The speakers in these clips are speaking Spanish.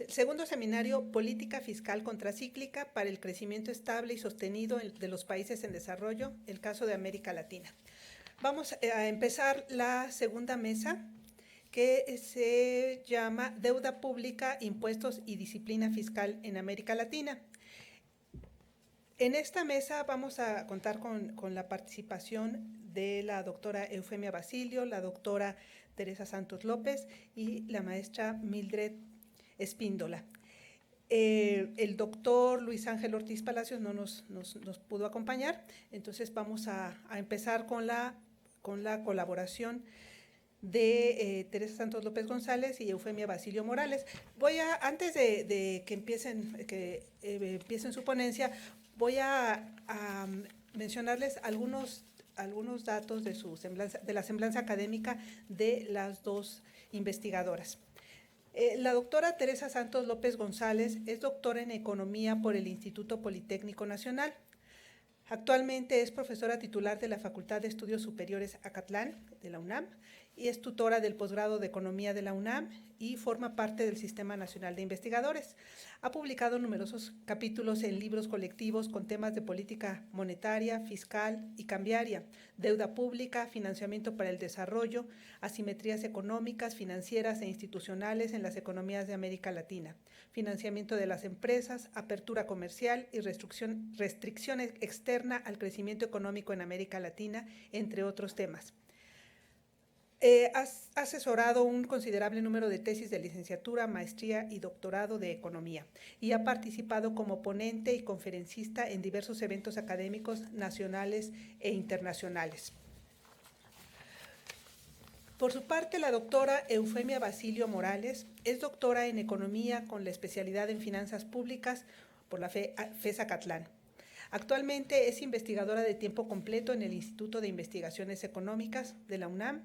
Segundo seminario, Política Fiscal Contracíclica para el Crecimiento Estable y Sostenido de los Países en Desarrollo, el caso de América Latina. Vamos a empezar la segunda mesa, que se llama Deuda Pública, Impuestos y Disciplina Fiscal en América Latina. En esta mesa vamos a contar con la participación de la doctora Eufemia Basilio, la doctora Teresa Santos López y la maestra Mildred Espíndola. El doctor Luis Ángel Ortiz Palacios no nos pudo acompañar, entonces vamos a empezar con la colaboración de Teresa Santos López González y Eufemia Basilio Morales. Antes de que empiecen su ponencia, voy a mencionarles algunos datos de la semblanza académica de las dos investigadoras. La doctora Teresa Santos López González es doctora en Economía por el Instituto Politécnico Nacional. Actualmente es profesora titular de la Facultad de Estudios Superiores Acatlán de la UNAM y es tutora del posgrado de Economía de la UNAM y forma parte del Sistema Nacional de Investigadores. Ha publicado numerosos capítulos en libros colectivos con temas de política monetaria, fiscal y cambiaria, deuda pública, financiamiento para el desarrollo, asimetrías económicas, financieras e institucionales en las economías de América Latina, financiamiento de las empresas, apertura comercial y restricción externa al crecimiento económico en América Latina, entre otros temas. Has asesorado un considerable número de tesis de licenciatura, maestría y doctorado de economía y ha participado como ponente y conferencista en diversos eventos académicos nacionales e internacionales. Por su parte, la doctora Eufemia Basilio Morales es doctora en economía con la especialidad en finanzas públicas por la FES Acatlán. Actualmente es investigadora de tiempo completo en el Instituto de Investigaciones Económicas de la UNAM.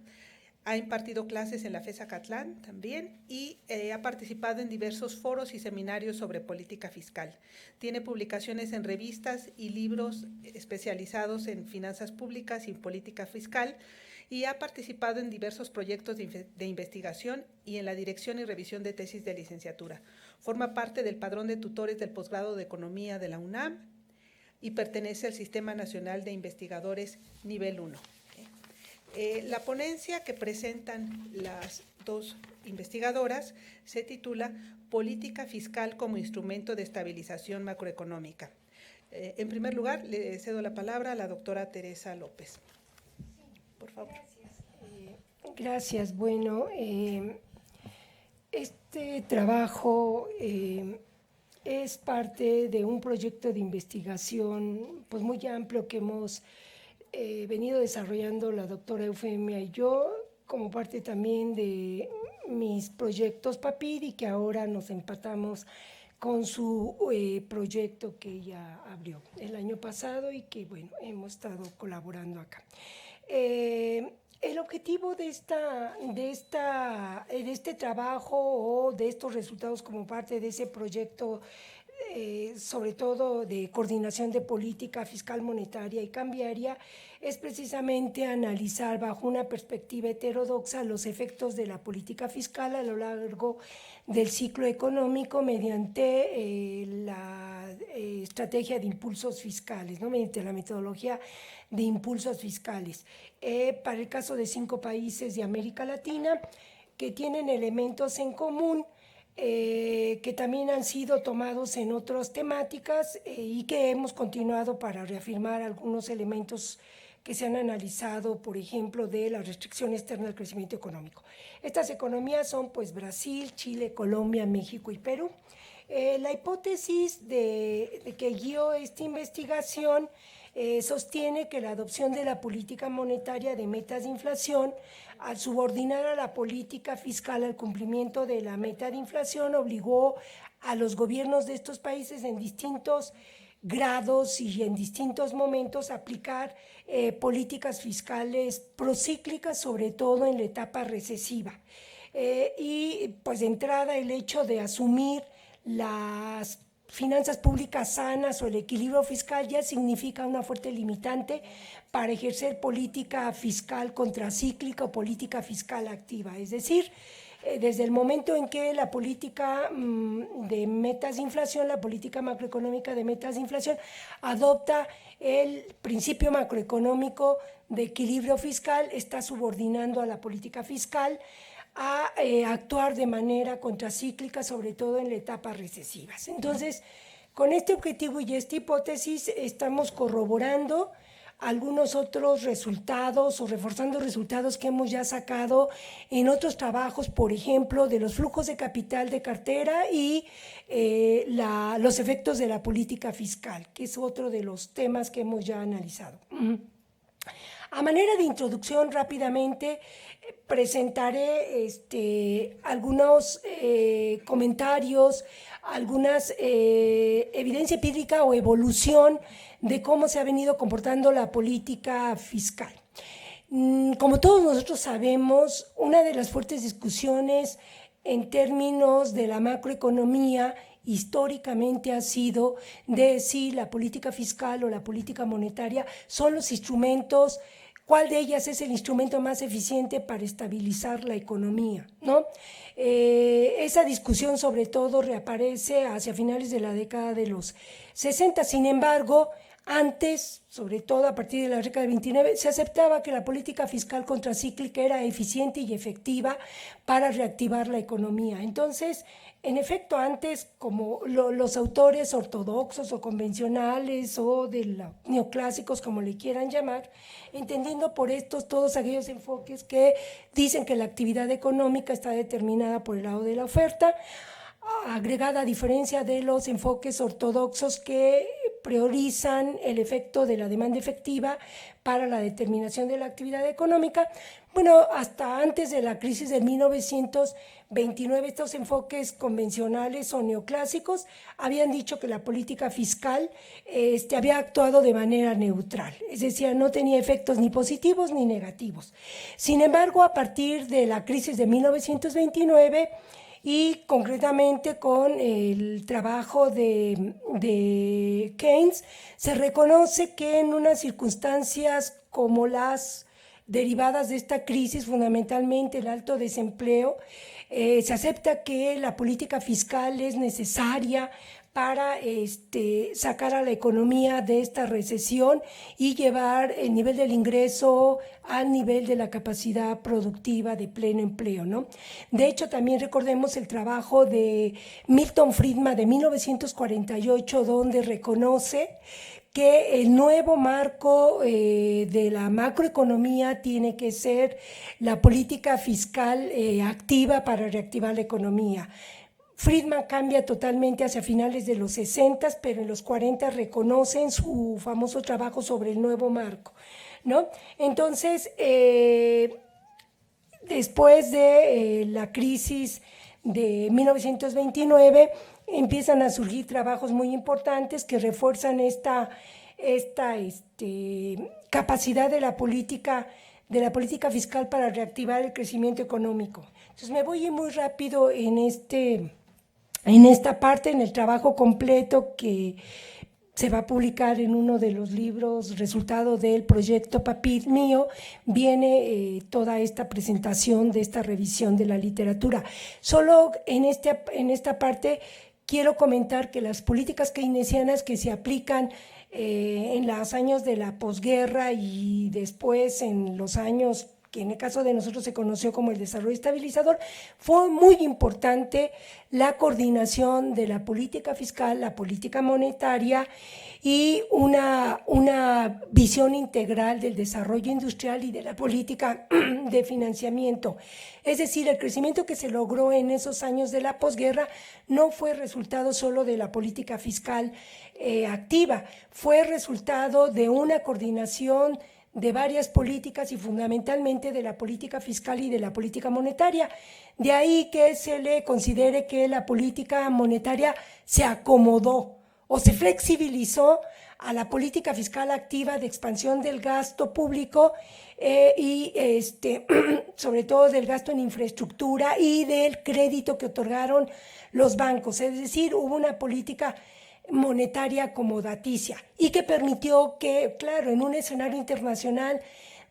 Ha impartido clases en la FES Acatlán también y ha participado en diversos foros y seminarios sobre política fiscal. Tiene publicaciones en revistas y libros especializados en finanzas públicas y política fiscal y ha participado en diversos proyectos de investigación y en la dirección y revisión de tesis de licenciatura. Forma parte del padrón de tutores del posgrado de Economía de la UNAM y pertenece al Sistema Nacional de Investigadores Nivel 1. La ponencia que presentan las dos investigadoras se titula Política Fiscal como Instrumento de Estabilización Macroeconómica. En primer lugar, le cedo la palabra a la doctora Teresa López. Por favor. Gracias. Bueno, este trabajo es parte de un proyecto de investigación pues muy amplio que hemos venido desarrollando la doctora Eufemia y yo, como parte también de mis proyectos PAPID, y que ahora nos empatamos con su proyecto que ella abrió el año pasado y que, bueno, hemos estado colaborando acá. El objetivo de este trabajo o de estos resultados como parte de ese proyecto, sobre todo de coordinación de política fiscal, monetaria y cambiaria, es precisamente analizar bajo una perspectiva heterodoxa los efectos de la política fiscal a lo largo del ciclo económico mediante la estrategia de impulsos fiscales, ¿no? Mediante la metodología de impulsos fiscales. Para el caso de 5 países de América Latina que tienen elementos en común, que también han sido tomados en otras temáticas y que hemos continuado para reafirmar algunos elementos que se han analizado, por ejemplo, de la restricción externa al crecimiento económico. Estas economías son pues Brasil, Chile, Colombia, México y Perú. La hipótesis de que guió esta investigación sostiene que la adopción de la política monetaria de metas de inflación, al subordinar a la política fiscal al cumplimiento de la meta de inflación, obligó a los gobiernos de estos países en distintos grados y en distintos momentos a aplicar políticas fiscales procíclicas, sobre todo en la etapa recesiva. Y pues de entrada el hecho de asumir las finanzas públicas sanas o el equilibrio fiscal ya significa una fuerte limitante para ejercer política fiscal contracíclica o política fiscal activa. Es decir, desde el momento en que la política de metas de inflación, la política macroeconómica de metas de inflación, adopta el principio macroeconómico de equilibrio fiscal, está subordinando a la política fiscal a actuar de manera contracíclica, sobre todo en la etapa recesivas. Entonces, con este objetivo y esta hipótesis estamos corroborando algunos otros resultados o reforzando resultados que hemos ya sacado en otros trabajos, por ejemplo, de los flujos de capital de cartera y los efectos de la política fiscal, que es otro de los temas que hemos ya analizado. A manera de introducción, rápidamente presentaré algunos comentarios, algunas evidencia empírica o evolución de cómo se ha venido comportando la política fiscal. Como todos nosotros sabemos, una de las fuertes discusiones en términos de la macroeconomía históricamente ha sido de si la política fiscal o la política monetaria son los instrumentos, cuál de ellas es el instrumento más eficiente para estabilizar la economía, ¿no? Esa discusión sobre todo reaparece hacia finales de la década de los 60. Sin embargo, antes, sobre todo a partir de la década de 29, se aceptaba que la política fiscal contracíclica era eficiente y efectiva para reactivar la economía. Entonces, en efecto, antes, como los autores ortodoxos o convencionales o neoclásicos, como le quieran llamar, entendiendo por estos todos aquellos enfoques que dicen que la actividad económica está determinada por el lado de la oferta, agregada a diferencia de los enfoques ortodoxos que priorizan el efecto de la demanda efectiva para la determinación de la actividad económica. Bueno, hasta antes de la crisis de 1929, estos enfoques convencionales o neoclásicos habían dicho que la política fiscal había actuado de manera neutral, es decir, no tenía efectos ni positivos ni negativos. Sin embargo, a partir de la crisis de 1929, y concretamente con el trabajo de Keynes, se reconoce que en unas circunstancias como las derivadas de esta crisis, fundamentalmente el alto desempleo, se acepta que la política fiscal es necesaria para sacar a la economía de esta recesión y llevar el nivel del ingreso al nivel de la capacidad productiva de pleno empleo, ¿no? De hecho, también recordemos el trabajo de Milton Friedman de 1948, donde reconoce que el nuevo marco de la macroeconomía tiene que ser la política fiscal activa para reactivar la economía. Friedman cambia totalmente hacia finales de los 60, pero en los 40 reconocen su famoso trabajo sobre el nuevo marco, ¿no? Entonces, después de la crisis de 1929, empiezan a surgir trabajos muy importantes que refuerzan esta capacidad de la política fiscal para reactivar el crecimiento económico. Entonces me voy muy rápido en esta parte, en el trabajo completo que se va a publicar en uno de los libros, resultado del proyecto PAPIT mío, viene toda esta presentación de esta revisión de la literatura. Solo en esta parte quiero comentar que las políticas keynesianas que se aplican en los años de la posguerra y después en los años que en el caso de nosotros se conoció como el desarrollo estabilizador, fue muy importante la coordinación de la política fiscal, la política monetaria y una visión integral del desarrollo industrial y de la política de financiamiento. Es decir, el crecimiento que se logró en esos años de la posguerra no fue resultado solo de la política fiscal activa, fue resultado de una coordinación de varias políticas y fundamentalmente de la política fiscal y de la política monetaria. De ahí que se le considere que la política monetaria se acomodó o se flexibilizó a la política fiscal activa de expansión del gasto público y sobre todo del gasto en infraestructura y del crédito que otorgaron los bancos. Es decir, hubo una política monetaria acomodaticia y que permitió que, claro, en un escenario internacional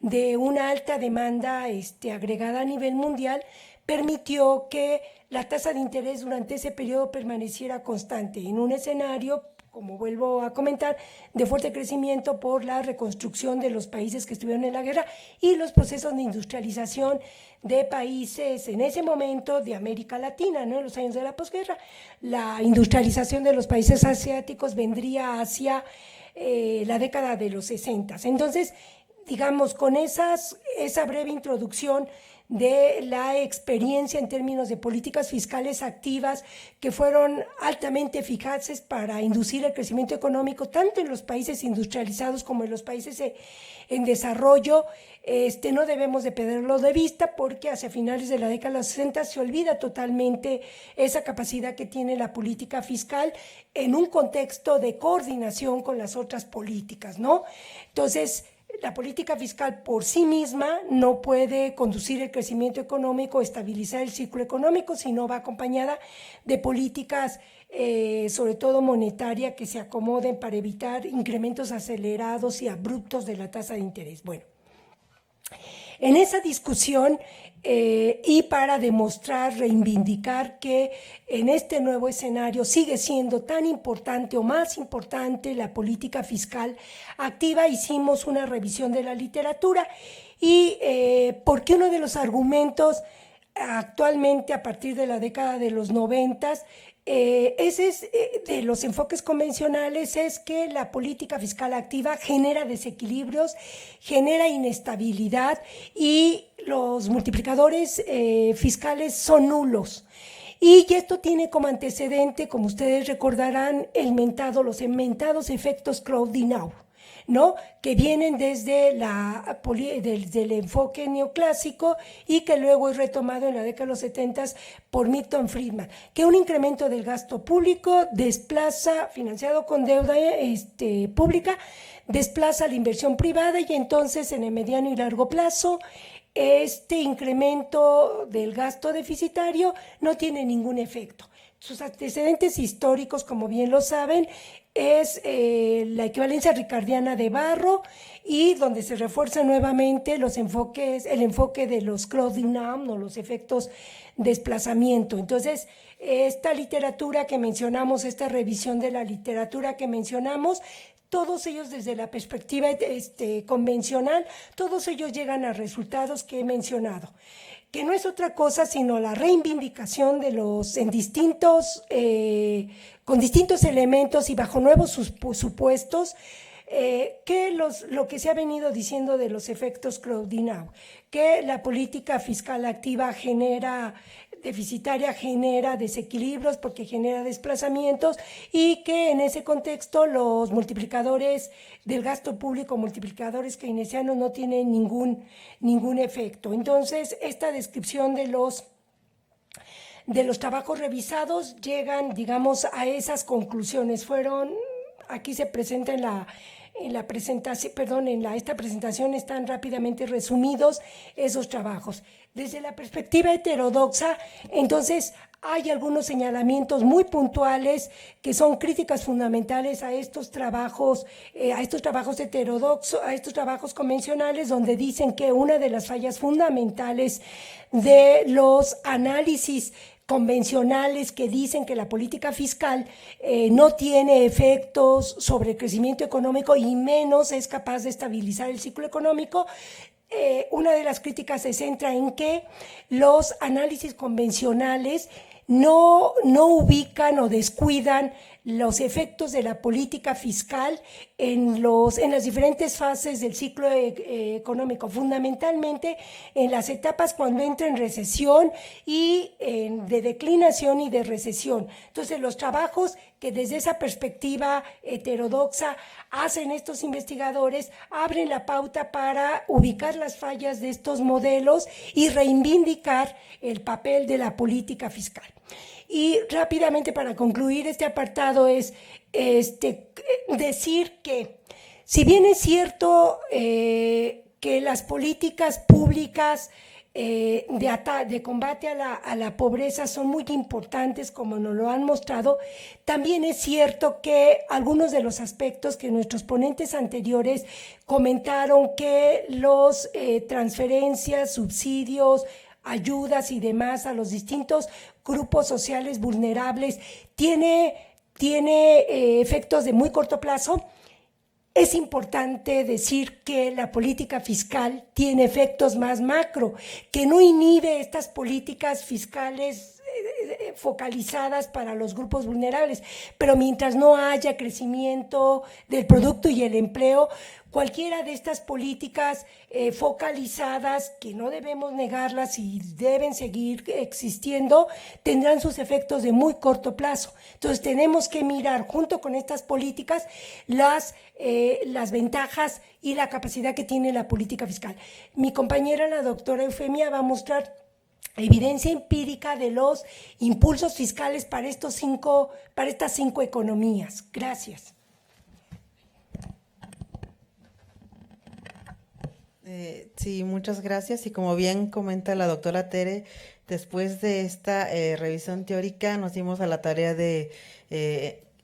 de una alta demanda agregada a nivel mundial, permitió que la tasa de interés durante ese periodo permaneciera constante en un escenario, como vuelvo a comentar, de fuerte crecimiento por la reconstrucción de los países que estuvieron en la guerra y los procesos de industrialización de países en ese momento de América Latina, ¿no? En los años de la posguerra. La industrialización de los países asiáticos vendría hacia la década de los 60. Entonces, digamos, con esa breve introducción de la experiencia en términos de políticas fiscales activas que fueron altamente eficaces para inducir el crecimiento económico tanto en los países industrializados como en los países en desarrollo, no debemos de perderlo de vista porque hacia finales de la década de los 60 se olvida totalmente esa capacidad que tiene la política fiscal en un contexto de coordinación con las otras políticas, ¿no? Entonces, la política fiscal por sí misma no puede conducir el crecimiento económico, estabilizar el ciclo económico, sino va acompañada de políticas, sobre todo monetaria, que se acomoden para evitar incrementos acelerados y abruptos de la tasa de interés. Bueno, en esa discusión y para demostrar, reivindicar que en este nuevo escenario sigue siendo tan importante o más importante la política fiscal activa, hicimos una revisión de la literatura y porque uno de los argumentos actualmente a partir de la década de los 90 de los enfoques convencionales es que la política fiscal activa genera desequilibrios, genera inestabilidad y los multiplicadores fiscales son nulos. Y esto tiene como antecedente, como ustedes recordarán, los mentados efectos Claudinau, ¿no? Que vienen desde el enfoque neoclásico y que luego es retomado en la década de los 70 por Milton Friedman, que un incremento del gasto público financiado con deuda pública, desplaza la inversión privada y entonces en el mediano y largo plazo este incremento del gasto deficitario no tiene ningún efecto. Sus antecedentes históricos, como bien lo saben, es la equivalencia ricardiana de Barro y donde se refuerza nuevamente el enfoque de los Claudinau o los efectos desplazamiento. Entonces, esta literatura que mencionamos, esta revisión de la literatura que mencionamos, todos ellos desde la perspectiva convencional, todos ellos llegan a resultados que he mencionado, que no es otra cosa sino la reivindicación de con distintos elementos y bajo nuevos supuestos, lo que se ha venido diciendo de los efectos Claudinau, que la política fiscal activa deficitaria genera desequilibrios porque genera desplazamientos y que en ese contexto los multiplicadores del gasto público, multiplicadores keynesianos, no tienen ningún efecto. Entonces, esta descripción de los trabajos revisados llegan, digamos, a esas conclusiones. Aquí se presenta esta presentación están rápidamente resumidos esos trabajos. Desde la perspectiva heterodoxa, entonces, hay algunos señalamientos muy puntuales que son críticas fundamentales a estos trabajos heterodoxos, a estos trabajos convencionales, donde dicen que una de las fallas fundamentales de los análisis convencionales que dicen que la política fiscal no tiene efectos sobre el crecimiento económico y menos es capaz de estabilizar el ciclo económico. Una de las críticas se centra en que los análisis convencionales no ubican o descuidan los efectos de la política fiscal en las diferentes fases del ciclo económico, fundamentalmente en las etapas cuando entra en recesión y de declinación y de recesión. Entonces, los trabajos que desde esa perspectiva heterodoxa hacen estos investigadores abren la pauta para ubicar las fallas de estos modelos y reivindicar el papel de la política fiscal. Y rápidamente, para concluir este apartado, es decir que si bien es cierto que las políticas públicas de combate a la pobreza son muy importantes, como nos lo han mostrado, también es cierto que algunos de los aspectos que nuestros ponentes anteriores comentaron, que los transferencias, subsidios, ayudas y demás a los distintos grupos sociales vulnerables, tiene efectos de muy corto plazo. Es importante decir que la política fiscal tiene efectos más macro, que no inhibe estas políticas fiscales focalizadas para los grupos vulnerables, pero mientras no haya crecimiento del producto y el empleo, cualquiera de estas políticas focalizadas, que no debemos negarlas y deben seguir existiendo, tendrán sus efectos de muy corto plazo. Entonces tenemos que mirar junto con estas políticas las ventajas y la capacidad que tiene la política fiscal. Mi compañera, la doctora Eufemia, va a mostrar evidencia empírica de los impulsos fiscales para estas cinco economías. Gracias. Sí, muchas gracias. Y como bien comenta la doctora Tere, después de esta revisión teórica nos dimos a la tarea de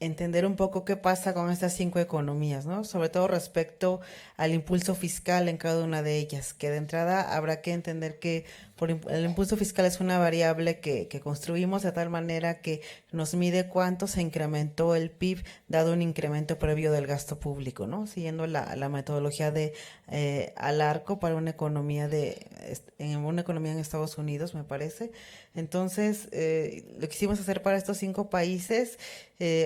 entender un poco qué pasa con estas 5 economías, ¿no? Sobre todo respecto al impulso fiscal en cada una de ellas, que de entrada habrá que entender que el impulso fiscal es una variable que construimos de tal manera que nos mide cuánto se incrementó el PIB dado un incremento previo del gasto público, ¿no? Siguiendo la metodología de al arco para una economía en Estados Unidos, me parece. Entonces, lo quisimos hacer para estos 5 países.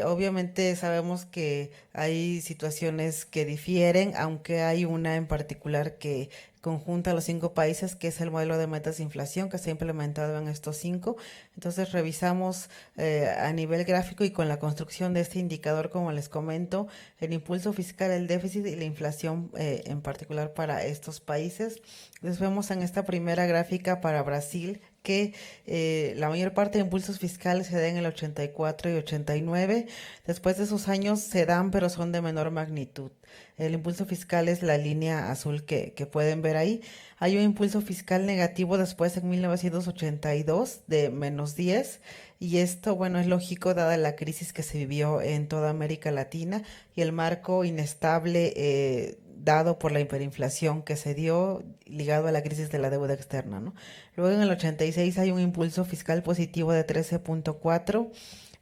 Obviamente sabemos que hay situaciones que difieren, aunque hay una en particular que conjunta a los 5 países, que es el modelo de metas de inflación que se ha implementado en estos 5. Entonces revisamos a nivel gráfico y con la construcción de este indicador, como les comento, el impulso fiscal, el déficit y la inflación en particular para estos países. Entonces vemos en esta primera gráfica para Brasil que la mayor parte de impulsos fiscales se dan en el 84 y 89. Después de esos años se dan, pero son de menor magnitud. El impulso fiscal es la línea azul que pueden ver ahí. Hay un impulso fiscal negativo después en 1982 de -10, y esto, bueno, es lógico dada la crisis que se vivió en toda América Latina y el marco inestable dado por la hiperinflación que se dio ligado a la crisis de la deuda externa, ¿no? Luego en el 86 hay un impulso fiscal positivo de 13.4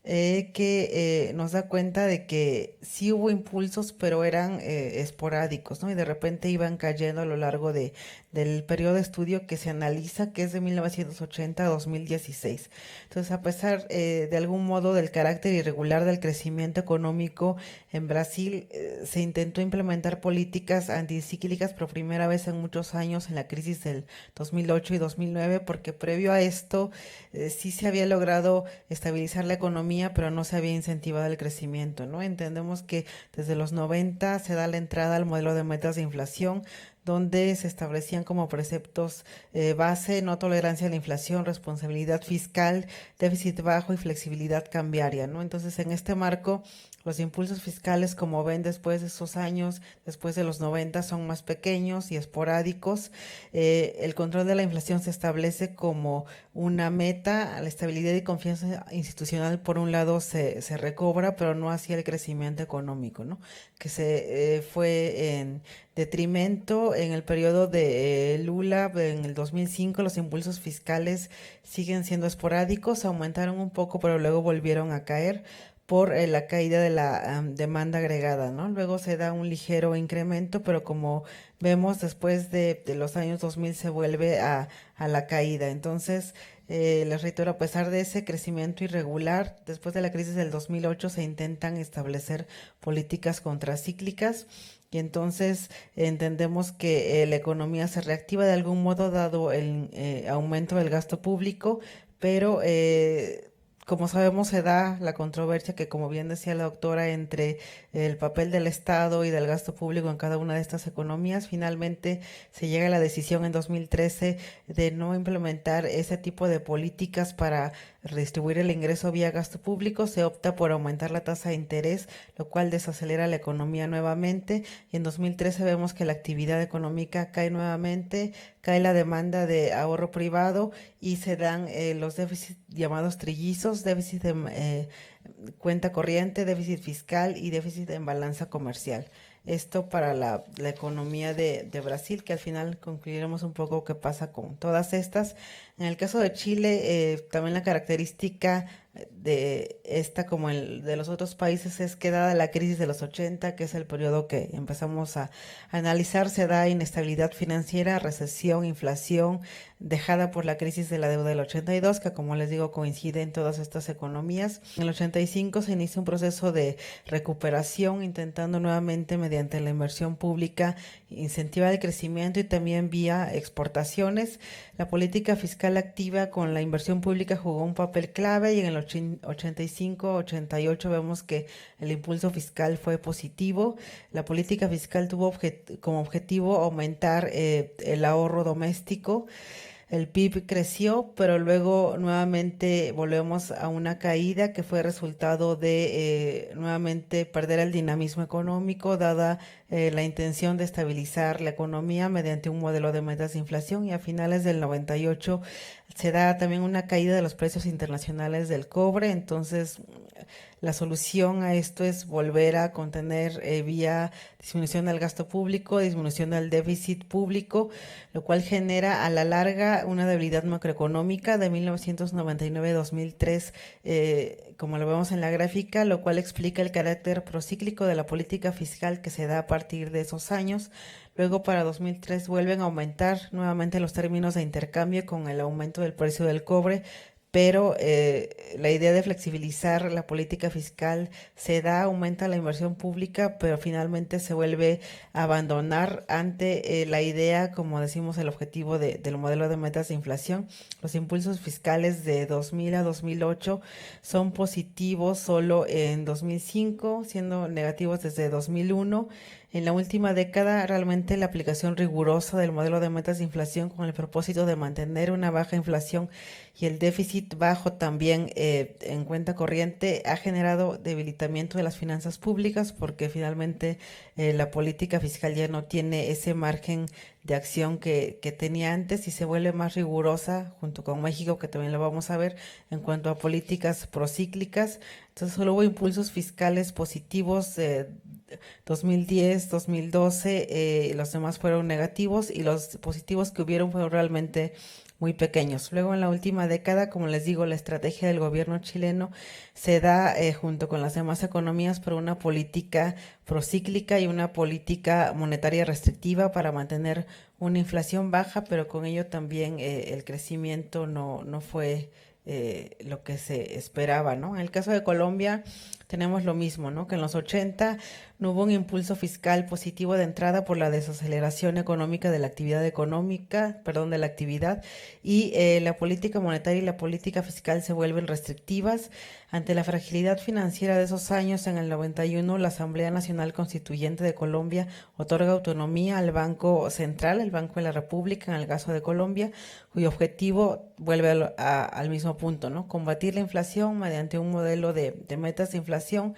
que nos da cuenta de que sí hubo impulsos, pero eran esporádicos, ¿no? Y de repente iban cayendo a lo largo del periodo de estudio que se analiza, que es de 1980 a 2016. Entonces, a pesar de algún modo del carácter irregular del crecimiento económico en Brasil, se intentó implementar políticas anticíclicas por primera vez en muchos años en la crisis del 2008 y 2009, porque previo a esto sí se había logrado estabilizar la economía, pero no se había incentivado el crecimiento, ¿no? Entendemos que desde los 90 se da la entrada al modelo de metas de inflación, donde se establecían como preceptos base, no tolerancia a la inflación, responsabilidad fiscal, déficit bajo y flexibilidad cambiaria, ¿no? Entonces, en este marco, los impulsos fiscales, como ven, después de esos años, después de los 90, son más pequeños y esporádicos. El control de la inflación se establece como una meta. La estabilidad y confianza institucional, por un lado, se recobra, pero no hacia el crecimiento económico, ¿no? Que se fue en detrimento en el periodo de Lula. En el 2005 los impulsos fiscales siguen siendo esporádicos, aumentaron un poco, pero luego volvieron a caer por la caída de la demanda agregada, ¿no? Luego se da un ligero incremento, pero como vemos, después de los años 2000 se vuelve a la caída. Entonces, les reitero, a pesar de ese crecimiento irregular, después de la crisis del 2008 se intentan establecer políticas contracíclicas, y entonces entendemos que la economía se reactiva de algún modo dado el aumento del gasto público, pero como sabemos, se da la controversia que, como bien decía la doctora, entre el papel del Estado y del gasto público en cada una de estas economías. Finalmente se llega a la decisión en 2013 de no implementar ese tipo de políticas para redistribuir el ingreso vía gasto público. Se opta por aumentar la tasa de interés, lo cual desacelera la economía nuevamente, y en 2013 vemos que la actividad económica cae nuevamente, cae la demanda de ahorro privado y se dan los déficits llamados trillizos: déficit de cuenta corriente, déficit fiscal y déficit en balanza comercial. Esto para la economía de Brasil, que al final concluiremos un poco qué pasa con todas estas. En el caso de Chile, también la característica de esta como el de los otros países es que dada la crisis de los 80, que es el periodo que empezamos a analizar, se da inestabilidad financiera, recesión, inflación, dejada por la crisis de la deuda del 82, que como les digo coincide en todas estas economías. En el 85 se inicia un proceso de recuperación, intentando nuevamente mediante la inversión pública incentivar el crecimiento y también vía exportaciones. La política fiscal activa con la inversión pública jugó un papel clave y en el 85-88 vemos que el impulso fiscal fue positivo. La política fiscal tuvo como objetivo aumentar el ahorro doméstico. El PIB creció, pero luego nuevamente volvemos a una caída que fue resultado de nuevamente perder el dinamismo económico, dada la intención de estabilizar la economía mediante un modelo de metas de inflación, y a finales del 98 se da también una caída de los precios internacionales del cobre. Entonces la solución a esto es volver a contener vía disminución del gasto público, disminución del déficit público, lo cual genera a la larga una debilidad macroeconómica de 1999-2003, como lo vemos en la gráfica, lo cual explica el carácter procíclico de la política fiscal que se da a partir de esos años. Luego para 2003 vuelven a aumentar nuevamente los términos de intercambio con el aumento del precio del cobre, pero la idea de flexibilizar la política fiscal se da, aumenta la inversión pública, pero finalmente se vuelve a abandonar ante la idea, como decimos, el objetivo del modelo de metas de inflación. Los impulsos fiscales de 2000 a 2008 son positivos solo en 2005, siendo negativos desde 2001. En la última década, realmente la aplicación rigurosa del modelo de metas de inflación con el propósito de mantener una baja inflación y el déficit bajo también en cuenta corriente ha generado debilitamiento de las finanzas públicas, porque finalmente la política fiscal ya no tiene ese margen de acción que tenía antes y se vuelve más rigurosa junto con México, que también lo vamos a ver en cuanto a políticas procíclicas. Entonces solo hubo impulsos fiscales positivos 2010, 2012, los demás fueron negativos y los positivos que hubieron fueron realmente muy pequeños. Luego en la última década, como les digo, la estrategia del gobierno chileno se da junto con las demás economías por una política procíclica y una política monetaria restrictiva para mantener una inflación baja, pero con ello también el crecimiento no fue lo que se esperaba, ¿no? En el caso de Colombia tenemos lo mismo, ¿no? Que en los 80 no hubo un impulso fiscal positivo de entrada por la desaceleración económica de la actividad y la política monetaria y la política fiscal se vuelven restrictivas. Ante la fragilidad financiera de esos años, en el 91, la Asamblea Nacional Constituyente de Colombia otorga autonomía al Banco Central, el Banco de la República, en el caso de Colombia, cuyo objetivo vuelve al mismo punto, ¿no? Combatir la inflación mediante un modelo de metas de inflación,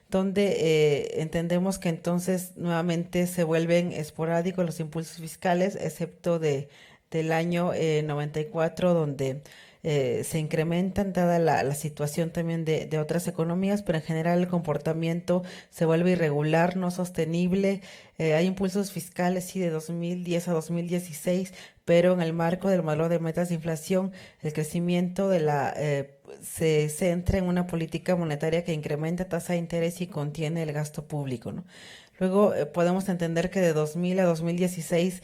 donde entendemos que entonces nuevamente se vuelven esporádicos los impulsos fiscales, excepto del año 94, donde se incrementan dada la situación también de otras economías, pero en general el comportamiento se vuelve irregular, no sostenible. Hay impulsos fiscales, sí, de 2010 a 2016, pero en el marco del modelo de metas de inflación, el crecimiento se centra en una política monetaria que incrementa tasa de interés y contiene el gasto público, ¿no? Luego podemos entender que de 2000 a 2016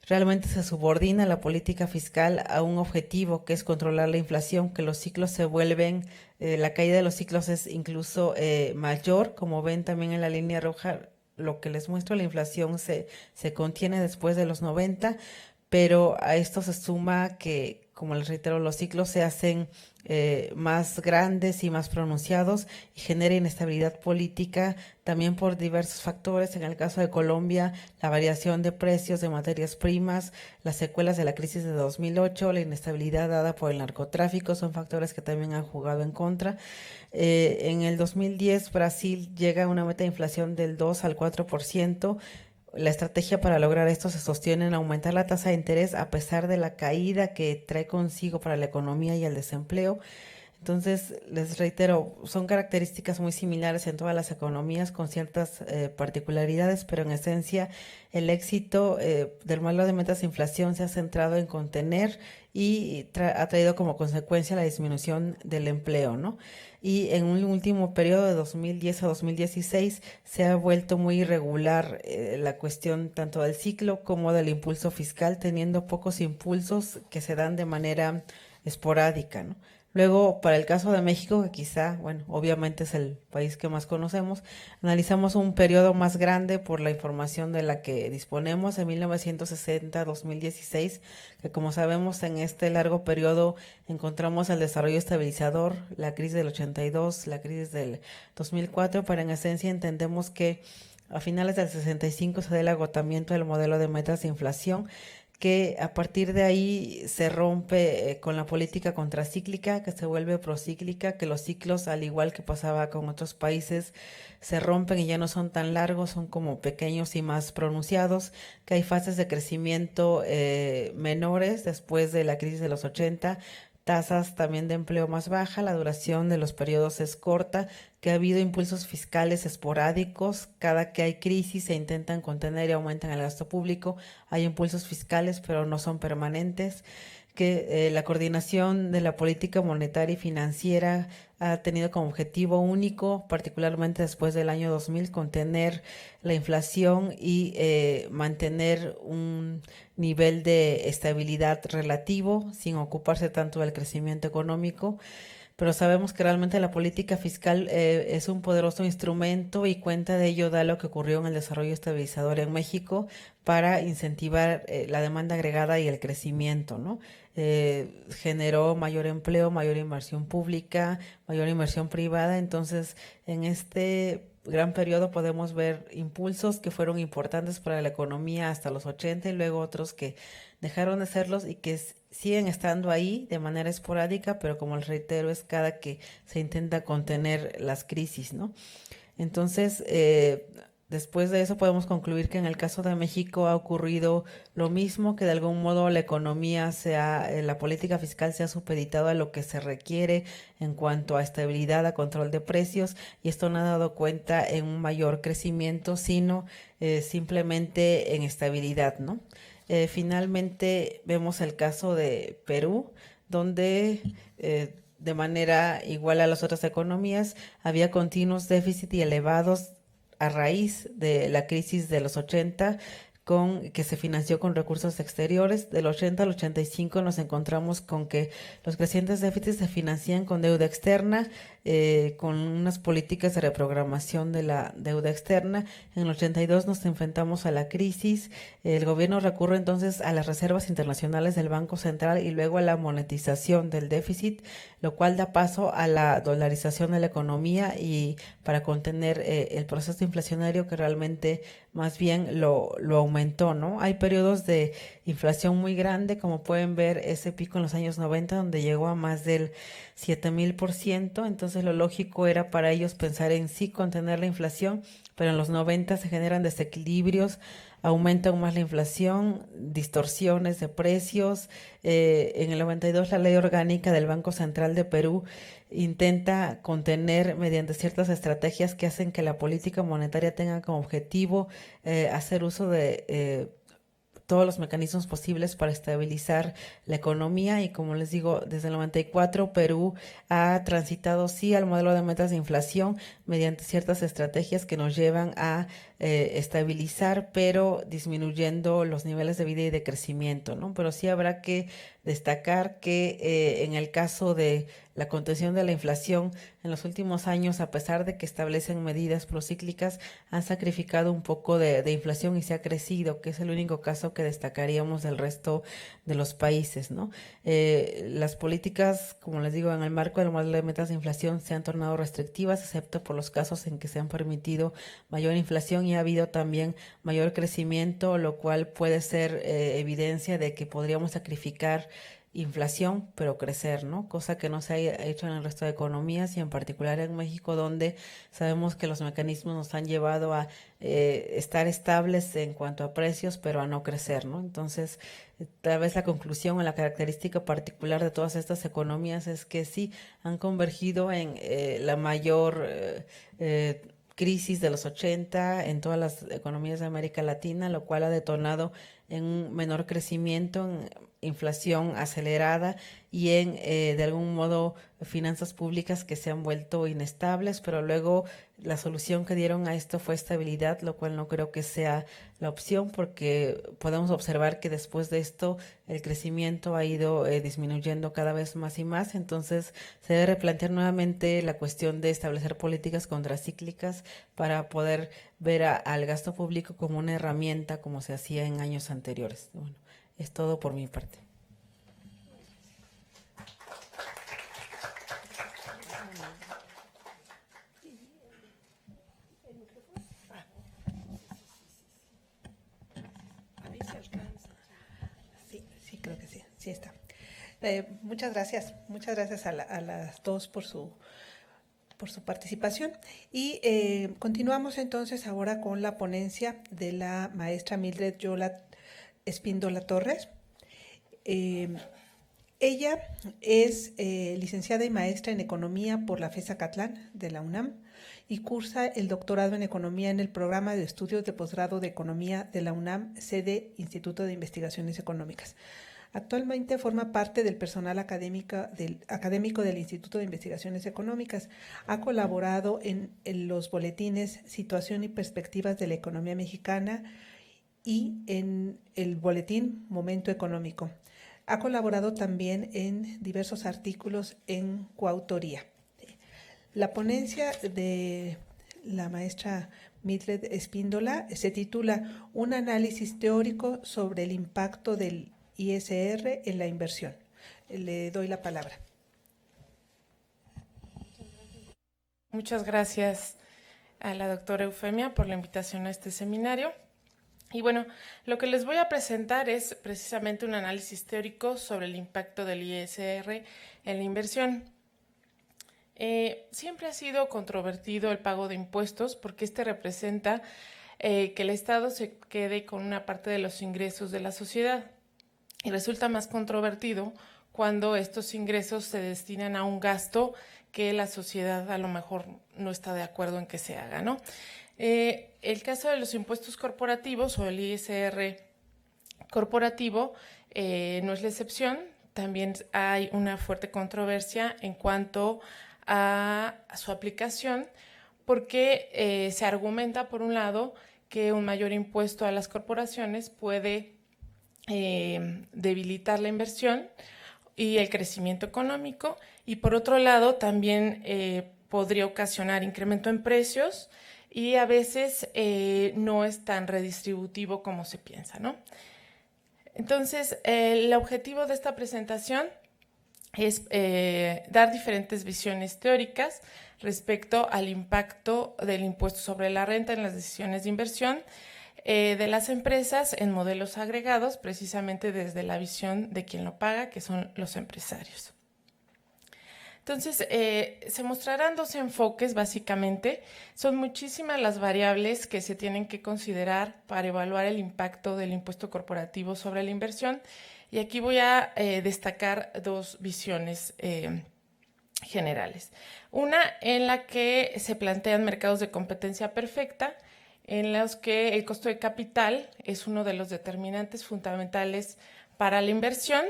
realmente se subordina la política fiscal a un objetivo que es controlar la inflación, que los ciclos se vuelven, la caída de los ciclos es incluso mayor, como ven también en la línea roja, lo que les muestro, la inflación se contiene después de los 90, pero a esto se suma que, como les reitero, los ciclos se hacen más grandes y más pronunciados y genera inestabilidad política también por diversos factores. En el caso de Colombia, la variación de precios de materias primas, las secuelas de la crisis de 2008, la inestabilidad dada por el narcotráfico son factores que también han jugado en contra. En el 2010, Brasil llega a una meta de inflación del 2 al 4%. La estrategia para lograr esto se sostiene en aumentar la tasa de interés a pesar de la caída que trae consigo para la economía y el desempleo. Entonces, les reitero, son características muy similares en todas las economías con ciertas particularidades, pero en esencia el éxito del modelo de metas de inflación se ha centrado en contener y ha traído como consecuencia la disminución del empleo, ¿no? Y en un último periodo de 2010 a 2016 se ha vuelto muy irregular la cuestión tanto del ciclo como del impulso fiscal, teniendo pocos impulsos que se dan de manera esporádica, ¿no? Luego, para el caso de México, que quizá, bueno, obviamente es el país que más conocemos, analizamos un periodo más grande por la información de la que disponemos en 1960 a 2016, que como sabemos en este largo periodo encontramos el desarrollo estabilizador, la crisis del 82, la crisis del 2004, pero en esencia entendemos que a finales del 65 se da el agotamiento del modelo de metas de inflación, que a partir de ahí se rompe con la política contracíclica, que se vuelve procíclica, que los ciclos, al igual que pasaba con otros países, se rompen y ya no son tan largos, son como pequeños y más pronunciados, que hay fases de crecimiento menores después de la crisis de los 80, tasas también de empleo más baja, la duración de los periodos es corta, que ha habido impulsos fiscales esporádicos, cada que hay crisis se intentan contener y aumentan el gasto público, hay impulsos fiscales pero no son permanentes, que la coordinación de la política monetaria y financiera ha tenido como objetivo único, particularmente después del año 2000, contener la inflación y mantener un nivel de estabilidad relativo sin ocuparse tanto del crecimiento económico, pero sabemos que realmente la política fiscal es un poderoso instrumento y cuenta de ello da lo que ocurrió en el desarrollo estabilizador en México para incentivar la demanda agregada y el crecimiento, ¿no? Generó mayor empleo, mayor inversión pública, mayor inversión privada, entonces en este gran periodo podemos ver impulsos que fueron importantes para la economía hasta los 80 y luego otros que dejaron de serlos y que siguen estando ahí de manera esporádica, pero como les reitero, es cada que se intenta contener las crisis, ¿no? Entonces, después de eso podemos concluir que en el caso de México ha ocurrido lo mismo, que de algún modo la economía la política fiscal se ha supeditado a lo que se requiere en cuanto a estabilidad, a control de precios, y esto no ha dado cuenta en un mayor crecimiento, sino simplemente en estabilidad, ¿no? Finalmente vemos el caso de Perú, donde de manera igual a las otras economías había continuos déficits y elevados a raíz de la crisis de los 80 que se financió con recursos exteriores. Del 80 al 85 nos encontramos con que los crecientes déficits se financian con deuda externa, con unas políticas de reprogramación de la deuda externa. En el 82 nos enfrentamos a la crisis, el gobierno recurre entonces a las reservas internacionales del Banco Central y luego a la monetización del déficit, lo cual da paso a la dolarización de la economía y para contener el proceso inflacionario que realmente más bien lo aumentó, ¿no? Hay periodos de inflación muy grande, como pueden ver ese pico en los años 90 donde llegó a más del 7000%, entonces lo lógico era para ellos pensar en sí contener la inflación, pero en los 90 se generan desequilibrios, aumenta aún más la inflación, distorsiones de precios. En el 92 la ley orgánica del Banco Central de Perú intenta contener mediante ciertas estrategias que hacen que la política monetaria tenga como objetivo hacer uso de todos los mecanismos posibles para estabilizar la economía y como les digo, desde el 94 Perú ha transitado sí al modelo de metas de inflación mediante ciertas estrategias que nos llevan a estabilizar, pero disminuyendo los niveles de vida y de crecimiento, ¿no? Pero sí habrá que destacar que en el caso de la contención de la inflación, en los últimos años, a pesar de que establecen medidas procíclicas, han sacrificado un poco de inflación y se ha crecido, que es el único caso que destacaríamos del resto de los países, ¿no? Las políticas, como les digo, en el marco del modelo de metas de inflación se han tornado restrictivas, excepto por los casos en que se han permitido mayor inflación y ha habido también mayor crecimiento, lo cual puede ser evidencia de que podríamos sacrificar inflación, pero crecer, ¿no? Cosa que no se ha hecho en el resto de economías y en particular en México, donde sabemos que los mecanismos nos han llevado a estar estables en cuanto a precios, pero a no crecer, ¿no? Entonces, tal vez la conclusión o la característica particular de todas estas economías es que sí han convergido en la mayor crisis de los 80 en todas las economías de América Latina, lo cual ha detonado en un menor crecimiento, en inflación acelerada y en, de algún modo, finanzas públicas que se han vuelto inestables, pero luego la solución que dieron a esto fue estabilidad, lo cual no creo que sea la opción, porque podemos observar que después de esto el crecimiento ha ido disminuyendo cada vez más y más, entonces se debe replantear nuevamente la cuestión de establecer políticas contracíclicas para poder ver al gasto público como una herramienta como se hacía en años anteriores. Bueno, es todo por mi parte. Sí, creo que sí, sí está. Muchas gracias a las dos por su participación. Y continuamos entonces ahora con la ponencia de la maestra Mildred Yola Espíndola Torres. Ella es licenciada y maestra en Economía por la FES Acatlán de la UNAM y cursa el doctorado en Economía en el Programa de Estudios de Posgrado de Economía de la UNAM, sede Instituto de Investigaciones Económicas. Actualmente forma parte del personal académico del Instituto de Investigaciones Económicas. Ha colaborado en los boletines Situación y Perspectivas de la Economía Mexicana y en el boletín Momento Económico. Ha colaborado también en diversos artículos en coautoría. La ponencia de la maestra Mildred Espíndola se titula Un análisis teórico sobre el impacto del ISR en la inversión. Le doy la palabra. Muchas gracias a la doctora Eufemia por la invitación a este seminario. Y bueno, lo que les voy a presentar es precisamente un análisis teórico sobre el impacto del ISR en la inversión. Siempre ha sido controvertido el pago de impuestos porque este representa que el Estado se quede con una parte de los ingresos de la sociedad. Y resulta más controvertido cuando estos ingresos se destinan a un gasto que la sociedad a lo mejor no está de acuerdo en que se haga, ¿no? El caso de los impuestos corporativos o el ISR corporativo no es la excepción. También hay una fuerte controversia en cuanto a su aplicación porque se argumenta, por un lado, que un mayor impuesto a las corporaciones puede debilitar la inversión y el crecimiento económico, y por otro lado también podría ocasionar incremento en precios y a veces no es tan redistributivo como se piensa, ¿no? Entonces, el objetivo de esta presentación es dar diferentes visiones teóricas respecto al impacto del impuesto sobre la renta en las decisiones de inversión de las empresas en modelos agregados, precisamente desde la visión de quien lo paga, que son los empresarios. Entonces, se mostrarán dos enfoques, básicamente. Son muchísimas las variables que se tienen que considerar para evaluar el impacto del impuesto corporativo sobre la inversión. Y aquí voy a destacar dos visiones generales. Una en la que se plantean mercados de competencia perfecta, en los que el costo de capital es uno de los determinantes fundamentales para la inversión,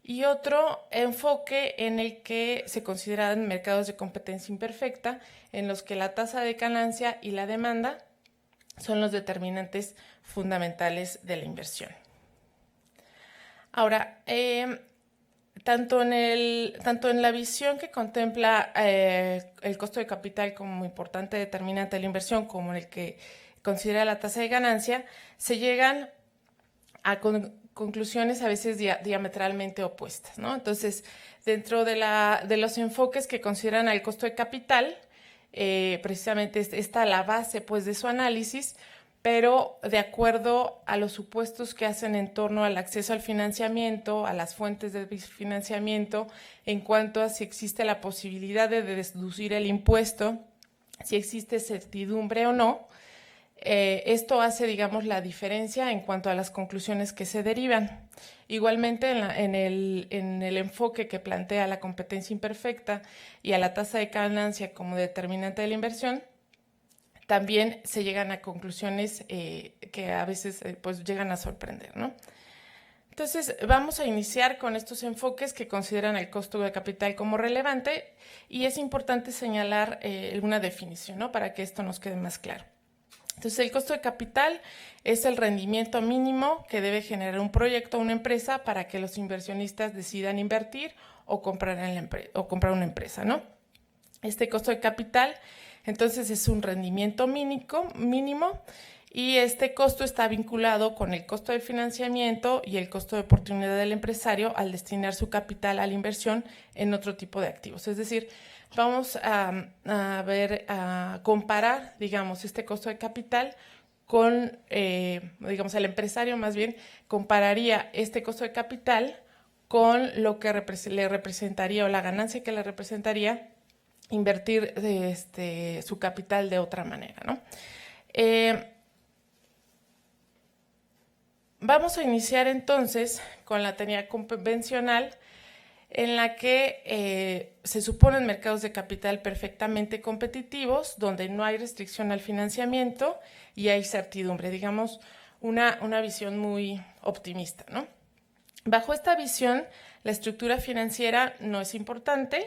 y otro enfoque en el que se consideran mercados de competencia imperfecta, en los que la tasa de ganancia y la demanda son los determinantes fundamentales de la inversión. Ahora, tanto en la visión que contempla el costo de capital como importante determinante de la inversión, como en el que considera la tasa de ganancia, se llegan a conclusiones a veces diametralmente opuestas, ¿no? Entonces, dentro de los enfoques que consideran al costo de capital, precisamente está la base pues, de su análisis, pero de acuerdo a los supuestos que hacen en torno al acceso al financiamiento, a las fuentes de financiamiento, en cuanto a si existe la posibilidad de deducir el impuesto, si existe certidumbre o no. Esto hace, digamos, la diferencia en cuanto a las conclusiones que se derivan. Igualmente, en el enfoque que plantea la competencia imperfecta y a la tasa de ganancia como determinante de la inversión, también se llegan a conclusiones que a veces pues llegan a sorprender, ¿no? Entonces, vamos a iniciar con estos enfoques que consideran el costo de capital como relevante, y es importante señalar alguna definición, ¿no?, para que esto nos quede más claro. Entonces, el costo de capital es el rendimiento mínimo que debe generar un proyecto o una empresa para que los inversionistas decidan invertir o comprar una empresa, ¿no? Este costo de capital, entonces, es un rendimiento mínimo, y este costo está vinculado con el costo del financiamiento y el costo de oportunidad del empresario al destinar su capital a la inversión en otro tipo de activos. Es decir, vamos a comparar, digamos, este costo de capital con, digamos, el empresario más bien compararía este costo de capital con lo que le representaría, o la ganancia que le representaría invertir su capital de otra manera, ¿no? Vamos a iniciar entonces con la teoría convencional, en la que se suponen mercados de capital perfectamente competitivos, donde no hay restricción al financiamiento y hay certidumbre, digamos, una visión muy optimista, ¿no? Bajo esta visión, la estructura financiera no es importante,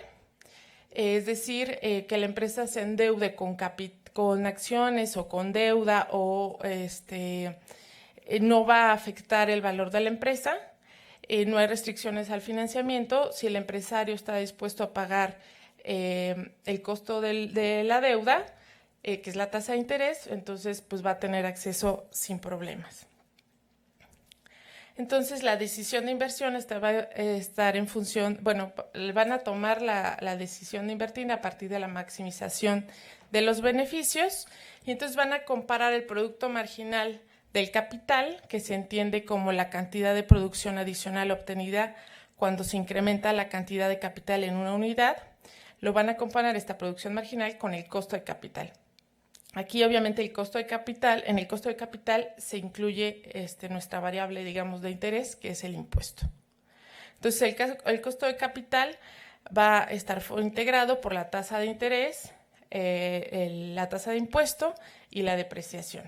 es decir, que la empresa se endeude con acciones o con deuda o no va a afectar el valor de la empresa. No hay restricciones al financiamiento. Si el empresario está dispuesto a pagar el costo de la deuda, que es la tasa de interés, entonces pues va a tener acceso sin problemas. Entonces, la decisión de inversión va a estar en función, bueno, van a tomar la decisión de invertir a partir de la maximización de los beneficios, y entonces van a comparar el producto marginal del capital, que se entiende como la cantidad de producción adicional obtenida cuando se incrementa la cantidad de capital en una unidad. Lo van a comparar esta producción marginal con el costo de capital. Aquí, obviamente, en el costo de capital se incluye nuestra variable, digamos, de interés, que es el impuesto. Entonces, el costo de capital va a estar integrado por la tasa de interés, la tasa de impuesto y la depreciación.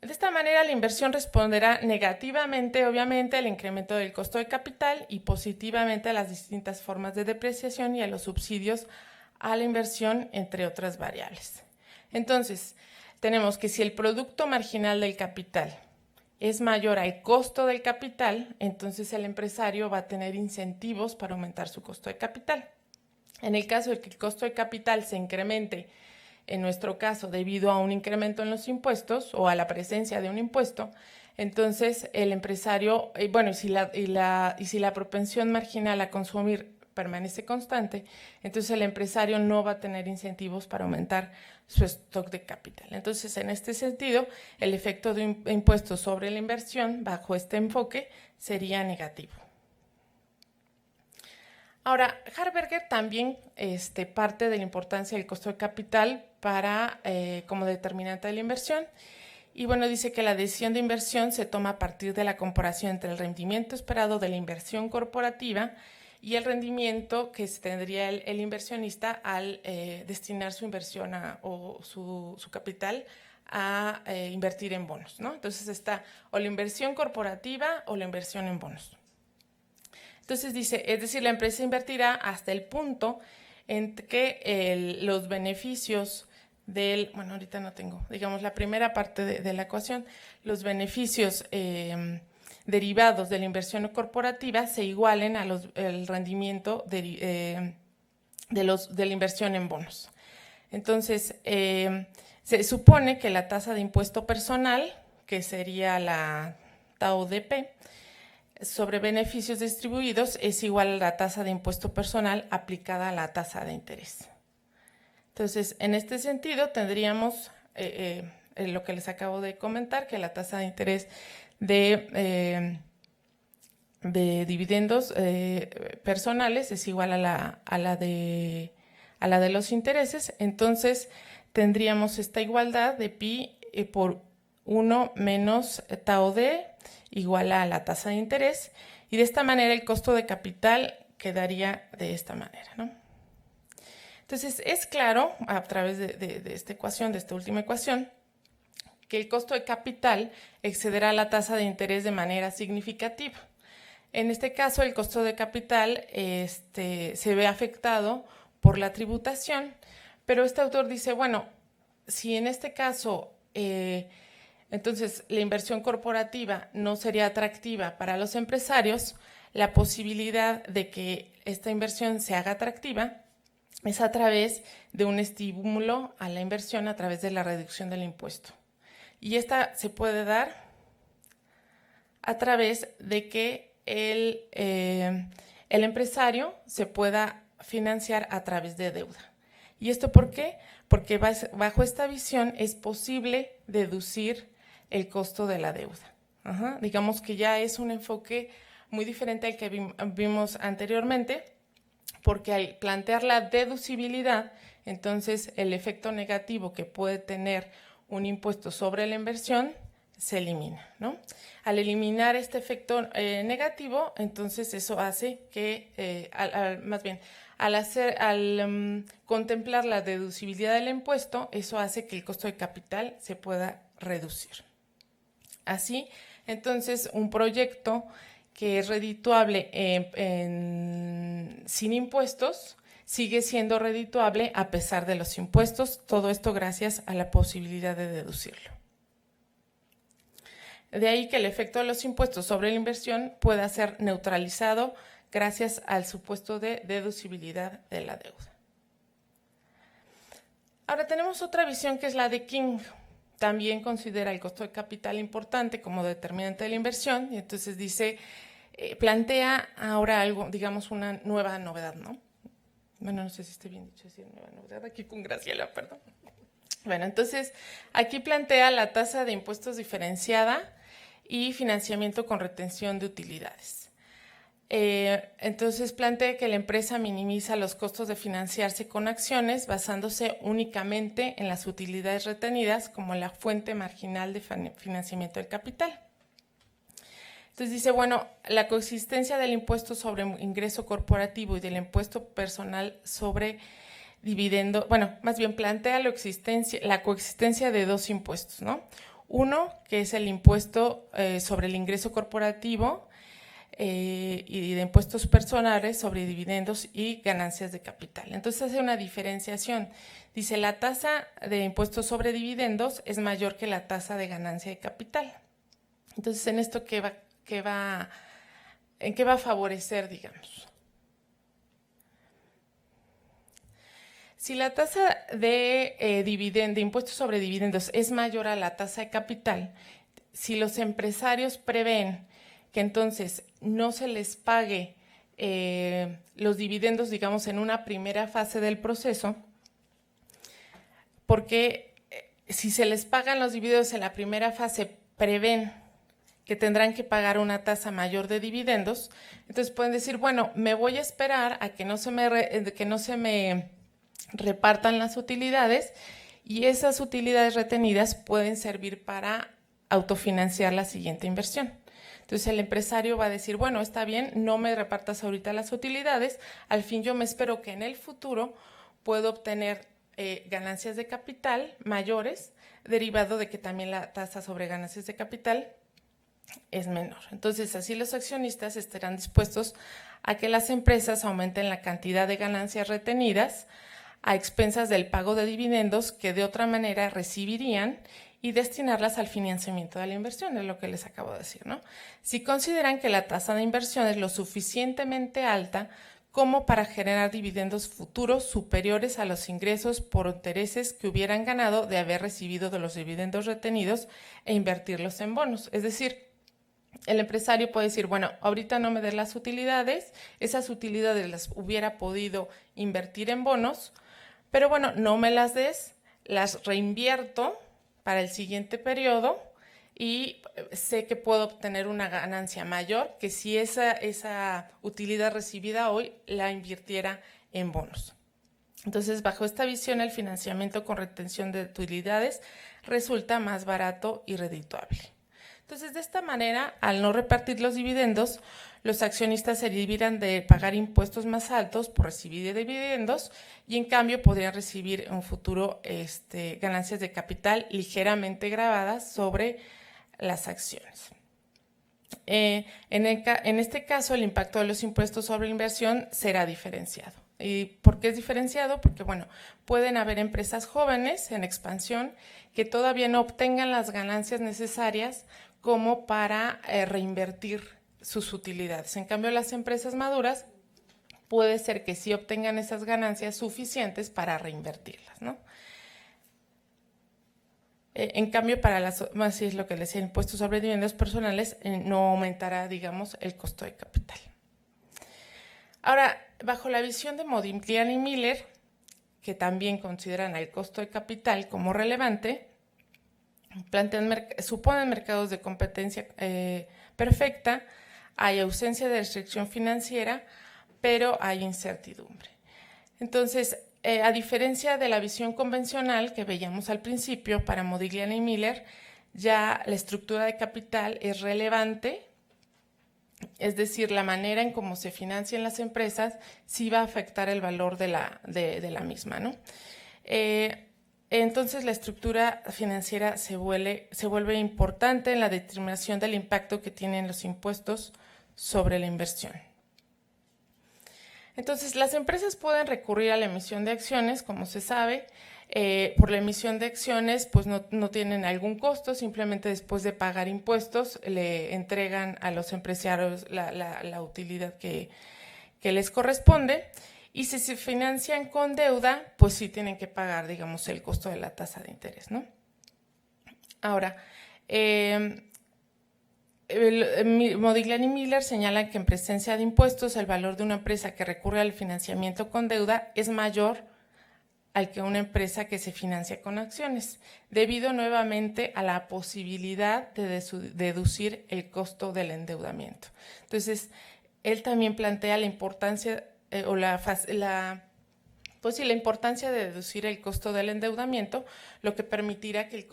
De esta manera, la inversión responderá negativamente, obviamente, al incremento del costo de capital y positivamente a las distintas formas de depreciación y a los subsidios a la inversión, entre otras variables. Entonces, tenemos que si el producto marginal del capital es mayor al costo del capital, entonces el empresario va a tener incentivos para aumentar su costo de capital. En el caso de que el costo de capital se incremente, en nuestro caso, debido a un incremento en los impuestos o a la presencia de un impuesto, entonces el empresario, y si la propensión marginal a consumir permanece constante, entonces el empresario no va a tener incentivos para aumentar su stock de capital. Entonces, en este sentido, el efecto de impuestos sobre la inversión bajo este enfoque sería negativo. Ahora, Harberger también parte de la importancia del costo de capital como determinante de la inversión. Y bueno, dice que la decisión de inversión se toma a partir de la comparación entre el rendimiento esperado de la inversión corporativa y el rendimiento que tendría el inversionista al destinar su inversión o su capital a invertir en bonos, ¿no? Entonces está o la inversión corporativa o la inversión en bonos. Entonces dice, es decir, la empresa invertirá hasta el punto en que los beneficios bueno, ahorita no tengo, digamos, la primera parte de la ecuación, los beneficios derivados de la inversión corporativa se igualen al rendimiento de la inversión en bonos. Entonces, se supone que la tasa de impuesto personal, que sería la TAUDP, sobre beneficios distribuidos es igual a la tasa de impuesto personal aplicada a la tasa de interés. Entonces, en este sentido, tendríamos lo que les acabo de comentar, que la tasa de interés de dividendos personales es igual a la de los intereses. Entonces, tendríamos esta igualdad de pi por 1 menos tau d igual a la tasa de interés, y de esta manera el costo de capital quedaría de esta manera, ¿no? Entonces, es claro, a través de esta ecuación, de esta última ecuación, que el costo de capital excederá la tasa de interés de manera significativa. En este caso, el costo de capital se ve afectado por la tributación, pero este autor dice, bueno, si en este caso, entonces la inversión corporativa no sería atractiva para los empresarios, la posibilidad de que esta inversión se haga atractiva es a través de un estímulo a la inversión a través de la reducción del impuesto. Y esta se puede dar a través de que el empresario se pueda financiar a través de deuda. ¿Y esto por qué? Porque bajo esta visión es posible deducir el costo de la deuda. Digamos que ya es un enfoque muy diferente al que vimos anteriormente, porque al plantear la deducibilidad, entonces el efecto negativo que puede tener un impuesto sobre la inversión se elimina, ¿no? Al eliminar este efecto negativo, entonces eso hace que, al contemplar la deducibilidad del impuesto, eso hace que el costo de capital se pueda reducir. Así, entonces, un proyecto que es redituable sin impuestos sigue siendo redituable a pesar de los impuestos, todo esto gracias a la posibilidad de deducirlo. De ahí que el efecto de los impuestos sobre la inversión pueda ser neutralizado gracias al supuesto de deducibilidad de la deuda. Ahora tenemos otra visión que es la de King. También considera el costo de capital importante como determinante de la inversión y entonces dice, plantea ahora algo, digamos una nueva novedad, ¿no? Bueno, no sé si esté bien dicho decir nueva novedad, aquí con Graciela, perdón. Bueno, entonces aquí plantea la tasa de impuestos diferenciada y financiamiento con retención de utilidades. Entonces plantea que la empresa minimiza los costos de financiarse con acciones basándose únicamente en las utilidades retenidas como la fuente marginal de financiamiento del capital. Entonces dice, bueno, la coexistencia del impuesto sobre ingreso corporativo y del impuesto personal sobre dividendo, bueno, más bien plantea la coexistencia de dos impuestos, ¿no? Uno, que es el impuesto sobre el ingreso corporativo y de impuestos personales sobre dividendos y ganancias de capital. Entonces hace una diferenciación. Dice, la tasa de impuestos sobre dividendos es mayor que la tasa de ganancia de capital. Entonces, ¿en esto qué va a favorecer, digamos? Si la tasa de impuestos sobre dividendos es mayor a la tasa de capital, si los empresarios prevén que entonces no se les pague los dividendos, digamos, en una primera fase del proceso, porque si se les pagan los dividendos en la primera fase, prevén que tendrán que pagar una tasa mayor de dividendos, entonces pueden decir, bueno, me voy a esperar a que no se me repartan las utilidades y esas utilidades retenidas pueden servir para autofinanciar la siguiente inversión. Entonces el empresario va a decir, bueno, está bien, no me repartas ahorita las utilidades, al fin yo me espero que en el futuro puedo obtener ganancias de capital mayores, derivado de que también la tasa sobre ganancias de capital es menor. Entonces así los accionistas estarán dispuestos a que las empresas aumenten la cantidad de ganancias retenidas a expensas del pago de dividendos que de otra manera recibirían y destinarlas al financiamiento de la inversión, es lo que les acabo de decir, ¿no? Si consideran que la tasa de inversión es lo suficientemente alta como para generar dividendos futuros superiores a los ingresos por intereses que hubieran ganado de haber recibido de los dividendos retenidos e invertirlos en bonos. Es decir, el empresario puede decir, bueno, ahorita no me den las utilidades, esas utilidades las hubiera podido invertir en bonos pero bueno, no me las des, las reinvierto para el siguiente periodo y sé que puedo obtener una ganancia mayor que si esa utilidad recibida hoy la invirtiera en bonos. Entonces, bajo esta visión, el financiamiento con retención de utilidades resulta más barato y redituable. Entonces, de esta manera, al no repartir los dividendos, los accionistas se libran de pagar impuestos más altos por recibir dividendos y en cambio podrían recibir en un futuro ganancias de capital ligeramente gravadas sobre las acciones. En este caso, el impacto de los impuestos sobre la inversión será diferenciado. ¿Y por qué es diferenciado? Porque, bueno, pueden haber empresas jóvenes en expansión que todavía no obtengan las ganancias necesarias como para reinvertir sus utilidades. En cambio, las empresas maduras puede ser que sí obtengan esas ganancias suficientes para reinvertirlas, ¿no? En cambio, para así es lo que les decía, impuestos sobre dividendos personales, no aumentará, digamos, el costo de capital. Ahora, bajo la visión de Modigliani y Miller, que también consideran el costo de capital como relevante, suponen mercados de competencia perfecta, hay ausencia de restricción financiera, pero hay incertidumbre. Entonces, a diferencia de la visión convencional que veíamos al principio, para Modigliani y Miller, ya la estructura de capital es relevante, es decir, la manera en cómo se financian las empresas sí va a afectar el valor de la misma, ¿no? Entonces, la estructura financiera se vuelve importante en la determinación del impacto que tienen los impuestos sobre la inversión. Entonces, las empresas pueden recurrir a la emisión de acciones, como se sabe. Por la emisión de acciones, pues no tienen algún costo, simplemente después de pagar impuestos le entregan a los empresarios la utilidad que les corresponde. Y si se financian con deuda, pues sí tienen que pagar, digamos, el costo de la tasa de interés, ¿no? Ahora, Modigliani y Miller señalan que en presencia de impuestos el valor de una empresa que recurre al financiamiento con deuda es mayor al que una empresa que se financia con acciones, debido nuevamente a la posibilidad de deducir el costo del endeudamiento. Entonces, él también plantea la importancia la importancia de deducir el costo del endeudamiento, lo que permitirá que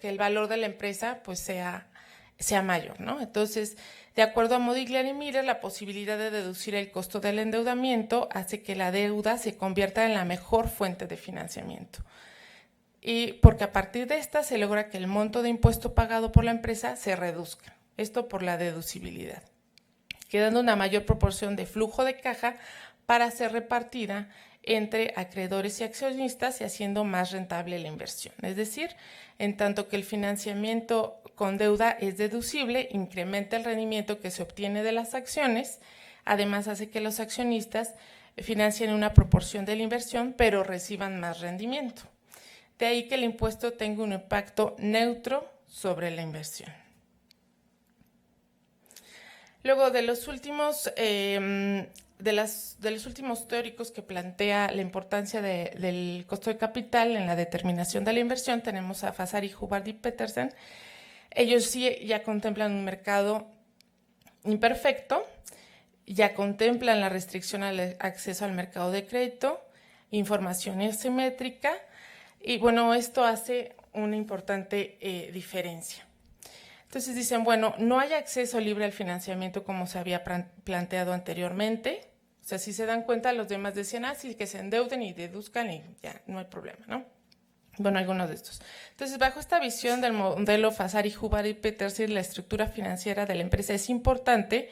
el valor de la empresa pues sea mayor, ¿no? Entonces, de acuerdo a Modigliani y Miller, la posibilidad de deducir el costo del endeudamiento hace que la deuda se convierta en la mejor fuente de financiamiento. Y porque a partir de esta se logra que el monto de impuesto pagado por la empresa se reduzca. Esto por la deducibilidad, quedando una mayor proporción de flujo de caja para ser repartida entre acreedores y accionistas y haciendo más rentable la inversión. Es decir, en tanto que el financiamiento con deuda es deducible, incrementa el rendimiento que se obtiene de las acciones, además hace que los accionistas financien una proporción de la inversión, pero reciban más rendimiento. De ahí que el impuesto tenga un impacto neutro sobre la inversión. Luego, de los últimos teóricos que plantea la importancia del costo de capital en la determinación de la inversión, tenemos a Fasari, Hubbard y Petersen. Ellos sí ya contemplan un mercado imperfecto, ya contemplan la restricción al acceso al mercado de crédito, información asimétrica, y bueno, esto hace una importante diferencia. Entonces dicen, bueno, no hay acceso libre al financiamiento como se había planteado anteriormente. O sea, si se dan cuenta, los demás decían, sí, que se endeuden y deduzcan y ya, no hay problema, ¿no? Bueno, algunos de estos. Entonces, bajo esta visión del modelo Fasari, Hubbard y Petersen, la estructura financiera de la empresa es importante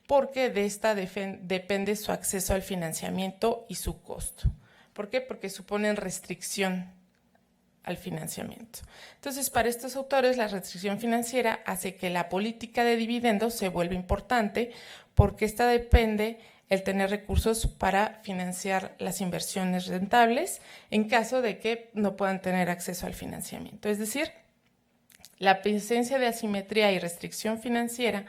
porque de esta depende su acceso al financiamiento y su costo. ¿Por qué? Porque suponen restricción al financiamiento. Entonces, para estos autores, la restricción financiera hace que la política de dividendos se vuelva importante porque esta depende el tener recursos para financiar las inversiones rentables en caso de que no puedan tener acceso al financiamiento. Es decir, la presencia de asimetría y restricción financiera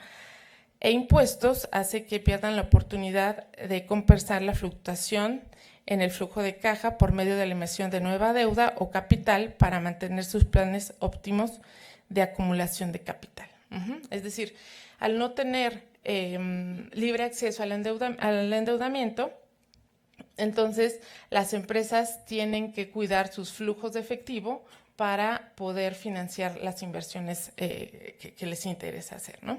e impuestos hace que pierdan la oportunidad de compensar la fluctuación en el flujo de caja por medio de la emisión de nueva deuda o capital para mantener sus planes óptimos de acumulación de capital. Es decir, al no tener libre acceso al endeudamiento, entonces las empresas tienen que cuidar sus flujos de efectivo para poder financiar las inversiones que les interesa hacer, ¿no?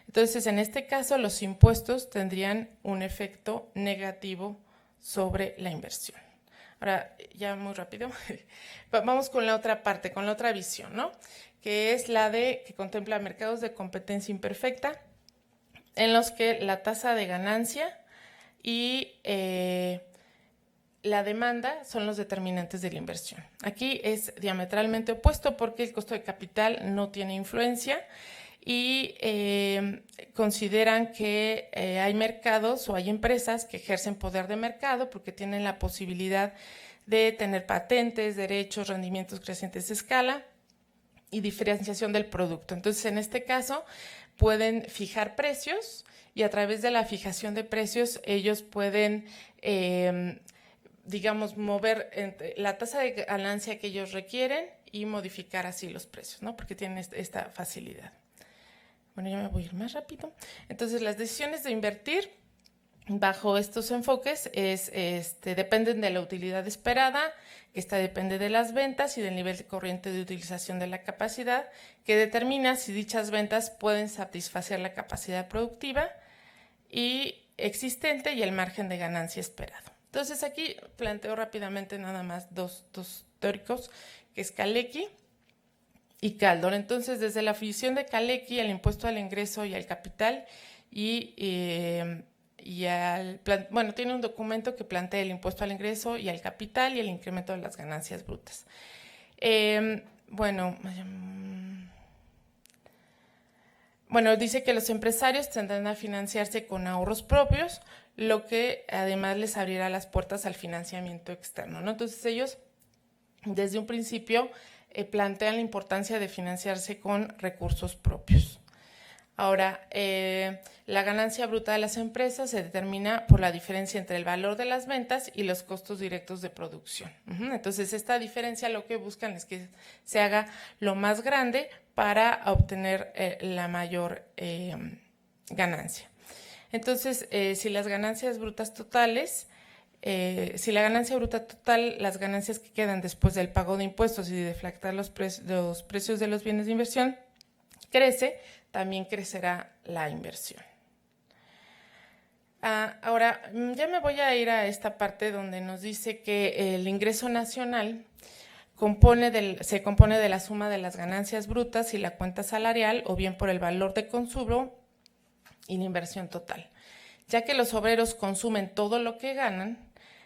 Entonces, en este caso, los impuestos tendrían un efecto negativo sobre la inversión. Ahora, ya muy rápido, vamos con la otra parte, con la otra visión, ¿no? Que es la que contempla mercados de competencia imperfecta, en los que la tasa de ganancia y la demanda son los determinantes de la inversión. Aquí es diametralmente opuesto porque el costo de capital no tiene influencia y consideran que hay mercados o hay empresas que ejercen poder de mercado porque tienen la posibilidad de tener patentes, derechos, rendimientos crecientes de escala y diferenciación del producto. Entonces, en este caso, pueden fijar precios y a través de la fijación de precios ellos pueden digamos, mover la tasa de ganancia que ellos requieren y modificar así los precios, ¿no? Porque tienen esta facilidad. Bueno, ya me voy a ir más rápido. Entonces, las decisiones de invertir bajo estos enfoques dependen de la utilidad esperada, que esta depende de las ventas y del nivel de corriente de utilización de la capacidad, que determina si dichas ventas pueden satisfacer la capacidad productiva y existente y el margen de ganancia esperado. Entonces, aquí planteo rápidamente nada más dos teóricos, que es Kalecki y Kaldor. Entonces, desde la visión de Kalecki, el impuesto al ingreso y al capital, tiene un documento que plantea el impuesto al ingreso y al capital y el incremento de las ganancias brutas. Dice que los empresarios tendrán a financiarse con ahorros propios, lo que además les abrirá las puertas al financiamiento externo, ¿no? Entonces ellos desde un principio plantean la importancia de financiarse con recursos propios. Ahora, la ganancia bruta de las empresas se determina por la diferencia entre el valor de las ventas y los costos directos de producción. Entonces, esta diferencia lo que buscan es que se haga lo más grande para obtener la mayor ganancia. Entonces, si la ganancia bruta total, las ganancias que quedan después del pago de impuestos y de deflactar los precios de los bienes de inversión crece, también crecerá la inversión. Ahora, ya me voy a ir a esta parte donde nos dice que el ingreso nacional se compone de la suma de las ganancias brutas y la cuenta salarial, o bien por el valor de consumo y la inversión total. Ya que los obreros consumen todo lo que ganan,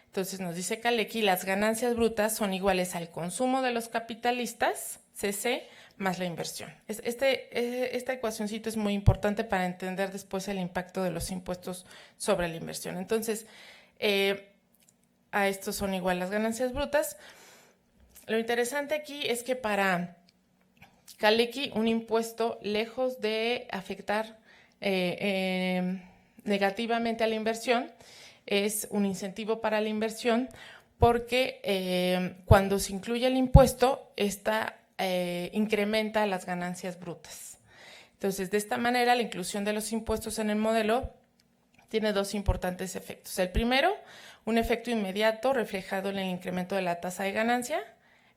entonces nos dice Kalecki, las ganancias brutas son iguales al consumo de los capitalistas, CC, más la inversión. Esta ecuacioncita es muy importante para entender después el impacto de los impuestos sobre la inversión. Entonces, a estos son igual las ganancias brutas. Lo interesante aquí es que para Kalecki, un impuesto, lejos de afectar negativamente a la inversión, es un incentivo para la inversión porque cuando se incluye el impuesto, incrementa las ganancias brutas. Entonces, de esta manera, la inclusión de los impuestos en el modelo tiene dos importantes efectos. El primero, un efecto inmediato reflejado en el incremento de la tasa de ganancia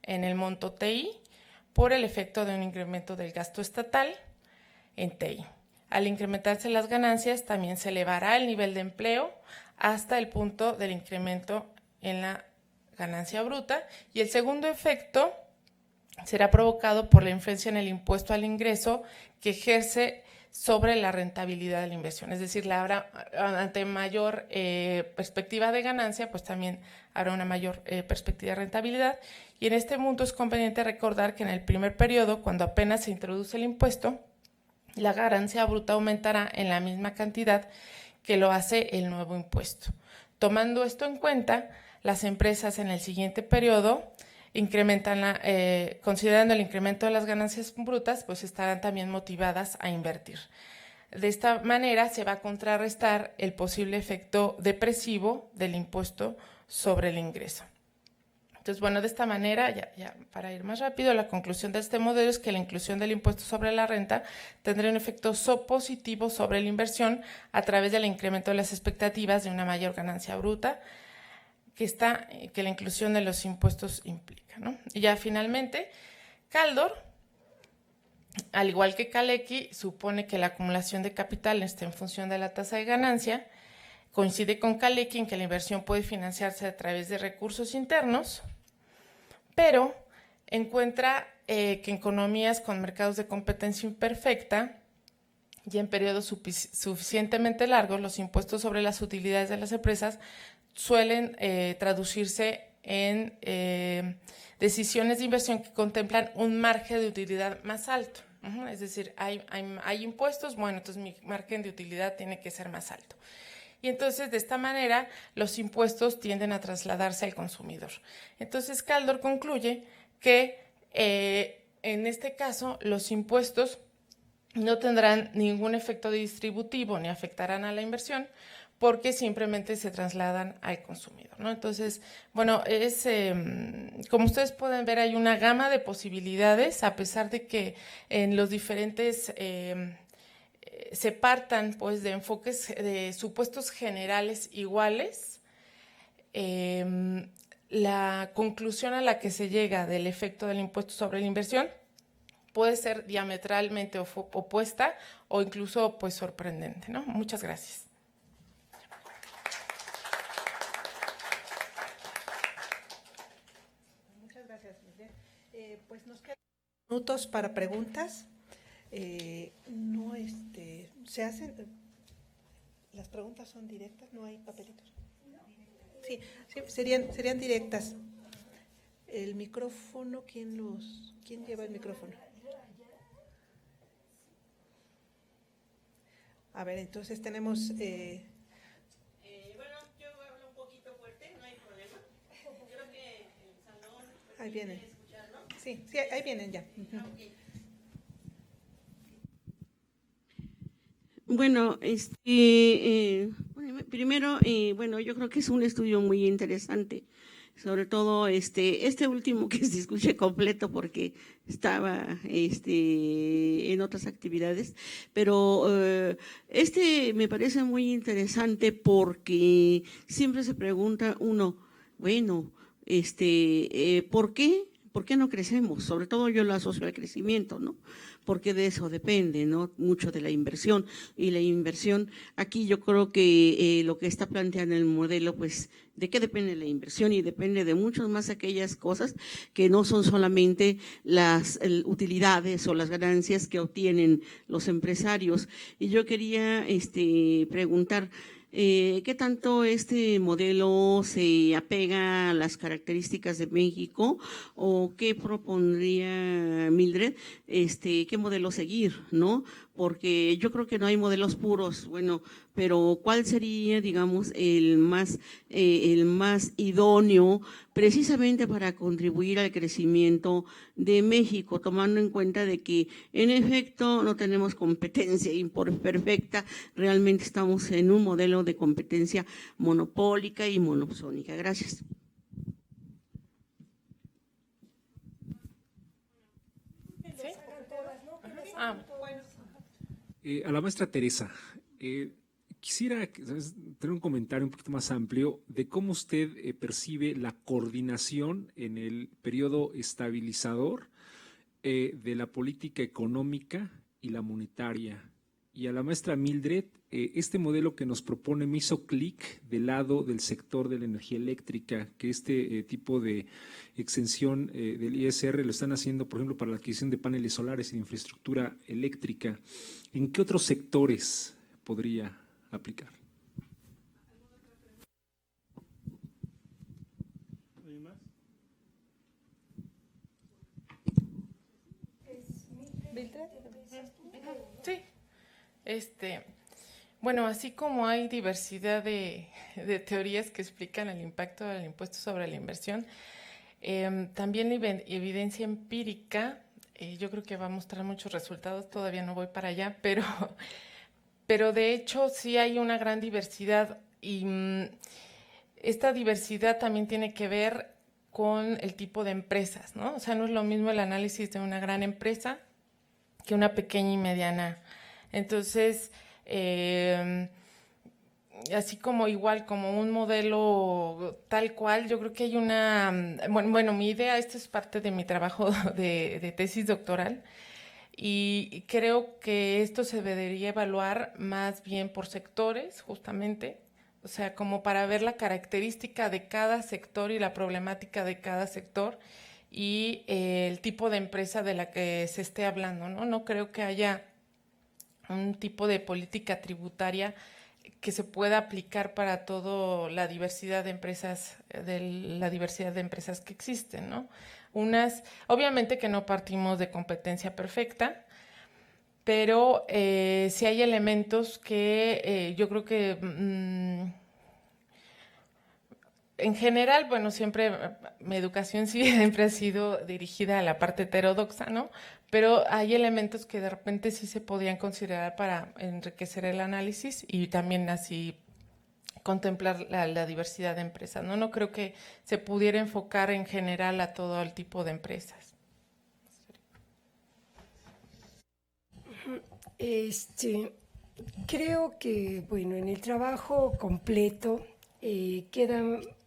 en el monto TI por el efecto de un incremento del gasto estatal en TI. Al incrementarse las ganancias, también se elevará el nivel de empleo hasta el punto del incremento en la ganancia bruta. Y el segundo efecto será provocado por la influencia en el impuesto al ingreso que ejerce sobre la rentabilidad de la inversión. Es decir, ante mayor perspectiva de ganancia, pues también habrá una mayor perspectiva de rentabilidad. Y en este punto es conveniente recordar que en el primer periodo, cuando apenas se introduce el impuesto, la ganancia bruta aumentará en la misma cantidad que lo hace el nuevo impuesto. Tomando esto en cuenta, las empresas en el siguiente periodo considerando el incremento de las ganancias brutas, pues estarán también motivadas a invertir. De esta manera se va a contrarrestar el posible efecto depresivo del impuesto sobre el ingreso. Entonces, bueno, de esta manera, ya para ir más rápido, la conclusión de este modelo es que la inclusión del impuesto sobre la renta tendría un efecto positivo sobre la inversión a través del incremento de las expectativas de una mayor ganancia bruta que la inclusión de los impuestos implica, ¿no? Y ya finalmente, Kaldor, al igual que Kalecki, supone que la acumulación de capital está en función de la tasa de ganancia. Coincide con Kalecki en que la inversión puede financiarse a través de recursos internos, pero encuentra que en economías con mercados de competencia imperfecta y en periodos suficientemente largos, los impuestos sobre las utilidades de las empresas suelen traducirse en decisiones de inversión que contemplan un margen de utilidad más alto. Es decir, hay impuestos, bueno, entonces mi margen de utilidad tiene que ser más alto. Y entonces, de esta manera, los impuestos tienden a trasladarse al consumidor. Entonces, Kaldor concluye que, en este caso, los impuestos no tendrán ningún efecto distributivo ni afectarán a la inversión porque simplemente se trasladan al consumidor, ¿no? Entonces, bueno, como ustedes pueden ver, hay una gama de posibilidades, a pesar de que en los diferentes se partan pues de enfoques de supuestos generales iguales. La conclusión a la que se llega del efecto del impuesto sobre la inversión puede ser diametralmente opuesta o incluso pues sorprendente, ¿no? Muchas gracias. Muchas gracias, Miguel. Pues nos quedan minutos para preguntas. No, se hacen, las preguntas son directas, no hay papelitos. Sí, serían directas. El micrófono, ¿quién lleva el micrófono? A ver, entonces tenemos. Bueno, yo hablo un poquito fuerte, no hay problema. Creo que el salón. Ahí vienen. Escucharlo. Sí, ahí vienen ya. Okay. Bueno, primero, bueno, yo creo que es un estudio muy interesante, sobre todo este último que se escuche completo porque estaba en otras actividades, pero me parece muy interesante porque siempre se pregunta uno, bueno, ¿por qué? ¿Por qué no crecemos? Sobre todo yo lo asocio al crecimiento, ¿no? Porque de eso depende, ¿no? Mucho de la inversión. Y la inversión, aquí yo creo que lo que está planteando el modelo, pues, ¿de qué depende la inversión? Y depende de muchas más aquellas cosas que no son solamente las utilidades o las ganancias que obtienen los empresarios. Y yo quería preguntar, ¿qué tanto este modelo se apega a las características de México o qué propondría Mildred, qué modelo seguir, ¿no? Porque yo creo que no hay modelos puros, bueno, pero ¿cuál sería, digamos, el más idóneo precisamente para contribuir al crecimiento de México, tomando en cuenta de que en efecto no tenemos competencia imperfecta, realmente estamos en un modelo de competencia monopólica y monopsónica? Gracias. A la maestra Teresa, quisiera tener un comentario un poquito más amplio de cómo usted percibe la coordinación en el periodo estabilizador de la política económica y la monetaria. Y a la maestra Mildred, este modelo que nos propone me hizo clic del lado del sector de la energía eléctrica, que este tipo de exención del ISR lo están haciendo, por ejemplo, para la adquisición de paneles solares y de infraestructura eléctrica. ¿En qué otros sectores podría aplicar? Sí. Bueno, así como hay diversidad de teorías que explican el impacto del impuesto sobre la inversión, también la evidencia empírica, yo creo que va a mostrar muchos resultados, todavía no voy para allá, pero de hecho sí hay una gran diversidad y esta diversidad también tiene que ver con el tipo de empresas, ¿no? O sea, no es lo mismo el análisis de una gran empresa que una pequeña y mediana. Entonces, así como igual, como un modelo tal cual, yo creo que hay bueno, mi idea, esto es parte de mi trabajo de tesis doctoral, y creo que esto se debería evaluar más bien por sectores, justamente, o sea, como para ver la característica de cada sector y la problemática de cada sector y el tipo de empresa de la que se esté hablando, ¿no? No creo que haya un tipo de política tributaria que se pueda aplicar para toda la diversidad de empresas, que existen, ¿no? Obviamente que no partimos de competencia perfecta, pero sí hay elementos que yo creo que en general, bueno, siempre mi educación siempre ha sido dirigida a la parte heterodoxa, ¿no? Pero hay elementos que de repente sí se podían considerar para enriquecer el análisis y también así contemplar la diversidad de empresas, ¿no? No creo que se pudiera enfocar en general a todo el tipo de empresas. Creo que, bueno, en el trabajo completo queda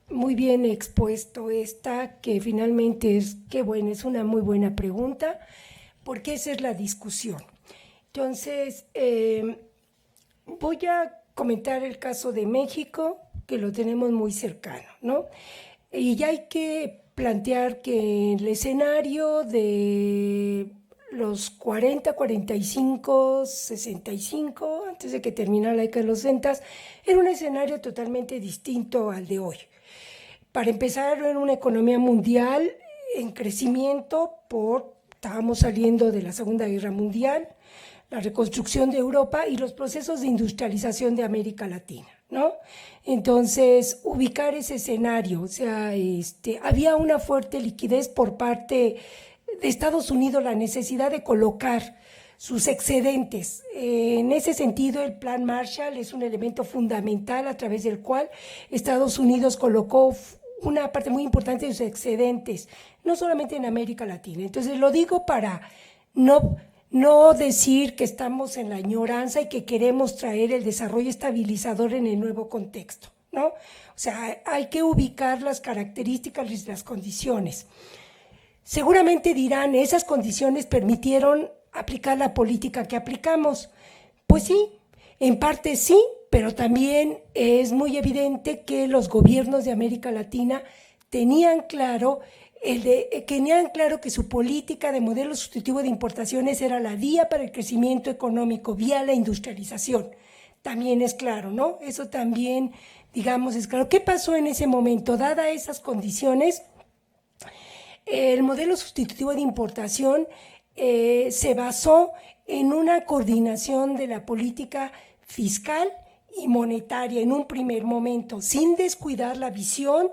muy bien expuesto que finalmente es una muy buena pregunta, porque esa es la discusión. Entonces, voy a comentar el caso de México, que lo tenemos muy cercano, ¿no? Y ya hay que plantear que el escenario de los 40, 45, 65, antes de que terminara la década de los 60, era un escenario totalmente distinto al de hoy. Para empezar, era una economía mundial en crecimiento estábamos saliendo de la Segunda Guerra Mundial, la reconstrucción de Europa y los procesos de industrialización de América Latina, ¿no? Entonces, ubicar ese escenario, o sea, había una fuerte liquidez por parte de Estados Unidos, la necesidad de colocar sus excedentes. En ese sentido, el Plan Marshall es un elemento fundamental a través del cual Estados Unidos colocó una parte muy importante de sus excedentes, no solamente en América Latina. Entonces, lo digo para no decir que estamos en la añoranza y que queremos traer el desarrollo estabilizador en el nuevo contexto, ¿no? O sea, hay que ubicar las características y las condiciones. Seguramente dirán, esas condiciones permitieron aplicar la política que aplicamos. Pues sí, en parte sí, pero también es muy evidente que los gobiernos de América Latina tenían claro que su política de modelo sustitutivo de importaciones era la vía para el crecimiento económico, vía la industrialización. También es claro, ¿no? Eso también, digamos, es claro. ¿Qué pasó en ese momento? Dadas esas condiciones, el modelo sustitutivo de importación se basó en una coordinación de la política fiscal y monetaria en un primer momento, sin descuidar la visión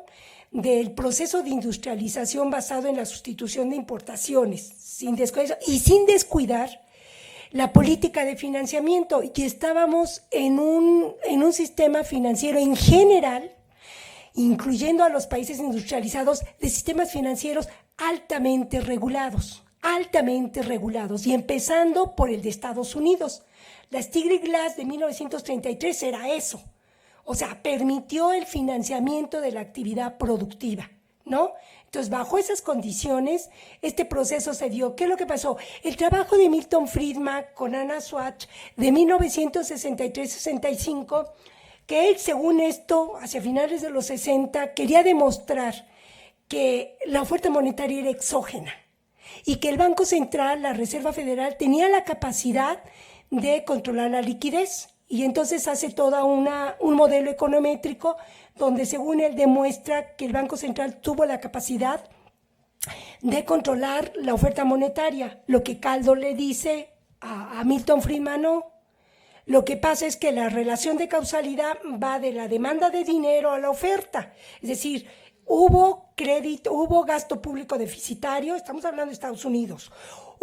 del proceso de industrialización basado en la sustitución de importaciones, sin descuidar la política de financiamiento, y estábamos en un sistema financiero en general, incluyendo a los países industrializados, de sistemas financieros altamente regulados, y empezando por el de Estados Unidos. La Stiglitz-Glass de 1933 era eso. O sea, permitió el financiamiento de la actividad productiva, ¿no? Entonces, bajo esas condiciones, este proceso se dio. ¿Qué es lo que pasó? El trabajo de Milton Friedman con Anna Swartz de 1963-65, que él, según esto, hacia finales de los 60, quería demostrar que la oferta monetaria era exógena y que el Banco Central, la Reserva Federal, tenía la capacidad de controlar la liquidez. Y entonces hace todo un modelo econométrico donde, según él, demuestra que el Banco Central tuvo la capacidad de controlar la oferta monetaria. Lo que Caldo le dice a Milton Friedman, no. Lo que pasa es que la relación de causalidad va de la demanda de dinero a la oferta. Es decir, hubo crédito, hubo gasto público deficitario, estamos hablando de Estados Unidos.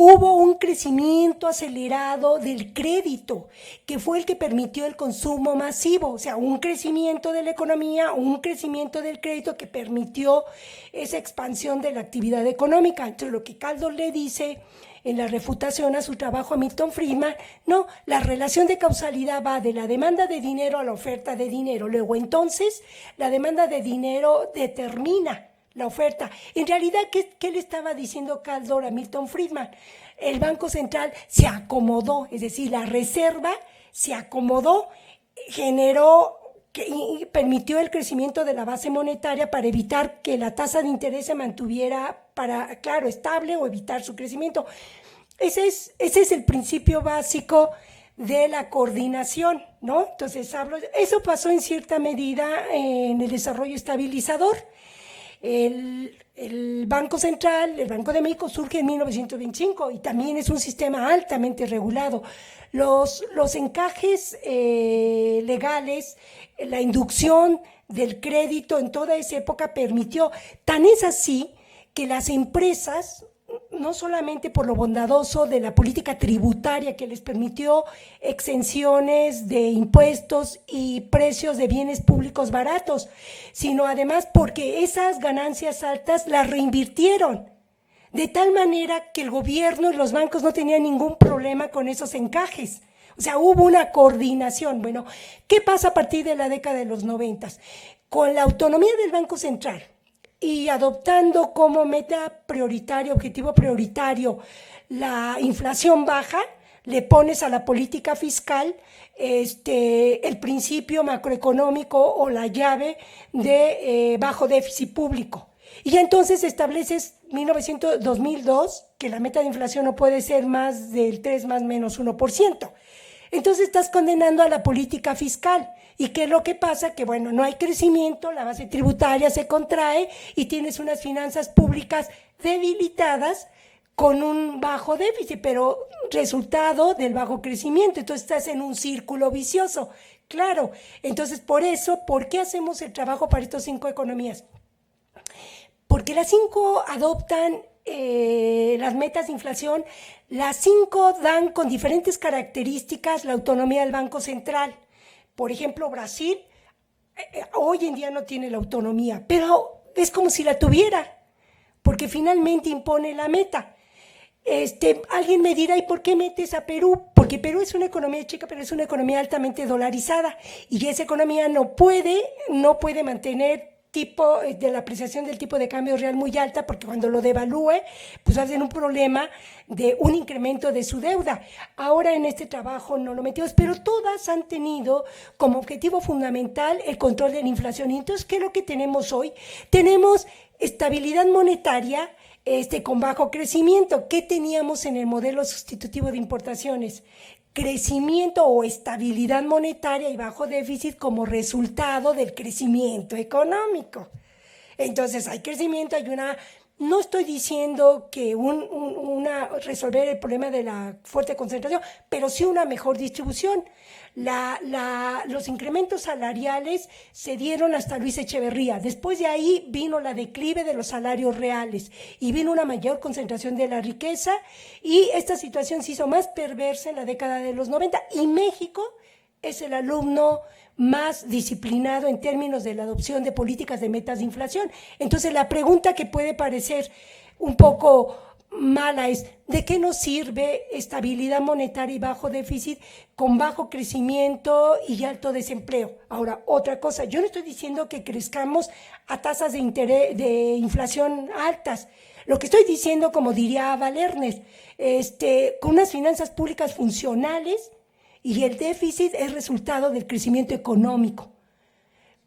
hubo un crecimiento acelerado del crédito, que fue el que permitió el consumo masivo, o sea, un crecimiento de la economía, un crecimiento del crédito que permitió esa expansión de la actividad económica. Entonces, lo que Kaldor le dice en la refutación a su trabajo a Milton Friedman, no, la relación de causalidad va de la demanda de dinero a la oferta de dinero. Luego, entonces, la demanda de dinero determina la oferta. En realidad, ¿qué le estaba diciendo Kaldor a Milton Friedman? El Banco Central se acomodó, es decir, la reserva se acomodó, generó y permitió el crecimiento de la base monetaria para evitar que la tasa de interés se mantuviera, claro, estable o evitar su crecimiento. Ese es el principio básico de la coordinación, ¿no? Entonces, eso pasó en cierta medida en el desarrollo estabilizador. El Banco Central, el Banco de México, surge en 1925 y también es un sistema altamente regulado. Los encajes legales, la inducción del crédito en toda esa época permitió, tan es así que las empresas, no solamente por lo bondadoso de la política tributaria que les permitió exenciones de impuestos y precios de bienes públicos baratos, sino además porque esas ganancias altas las reinvirtieron, de tal manera que el gobierno y los bancos no tenían ningún problema con esos encajes. O sea, hubo una coordinación. Bueno, ¿qué pasa a partir de la década de los 90? Con la autonomía del Banco Central y adoptando como meta prioritaria, objetivo prioritario, la inflación baja, le pones a la política fiscal el principio macroeconómico o la llave de bajo déficit público. Y entonces estableces 2002 que la meta de inflación no puede ser más del 3 más menos 1%. Entonces estás condenando a la política fiscal. ¿Y qué es lo que pasa? Que bueno, no hay crecimiento, la base tributaria se contrae y tienes unas finanzas públicas debilitadas con un bajo déficit, pero resultado del bajo crecimiento. Entonces estás en un círculo vicioso. Claro, entonces por eso, ¿por qué hacemos el trabajo para estas 5 economías? Porque las 5 adoptan las metas de inflación, las 5 dan con diferentes características la autonomía del Banco Central. Por ejemplo, Brasil hoy en día no tiene la autonomía, pero es como si la tuviera, porque finalmente impone la meta. Alguien me dirá, ¿y por qué metes a Perú? Porque Perú es una economía chica, pero es una economía altamente dolarizada y esa economía no puede mantener tipo de la apreciación del tipo de cambio real muy alta, porque cuando lo devalúe, pues va a tener un problema de un incremento de su deuda. Ahora en este trabajo no lo metimos, pero todas han tenido como objetivo fundamental el control de la inflación. Y entonces, ¿qué es lo que tenemos hoy? Tenemos estabilidad monetaria con bajo crecimiento. ¿Qué teníamos en el modelo sustitutivo de importaciones? Crecimiento o estabilidad monetaria y bajo déficit como resultado del crecimiento económico. Entonces hay crecimiento, no estoy diciendo que resolver el problema de la fuerte concentración, pero sí una mejor distribución. Los incrementos salariales se dieron hasta Luis Echeverría. Después de ahí vino la declive de los salarios reales y vino una mayor concentración de la riqueza y esta situación se hizo más perversa en la década de los 90 y México es el alumno más disciplinado en términos de la adopción de políticas de metas de inflación. Entonces la pregunta que puede parecer un poco mala es, ¿de qué nos sirve estabilidad monetaria y bajo déficit con bajo crecimiento y alto desempleo? Ahora, otra cosa, yo no estoy diciendo que crezcamos a tasas de inflación altas. Lo que estoy diciendo, como diría Valernes, con unas finanzas públicas funcionales y el déficit es resultado del crecimiento económico.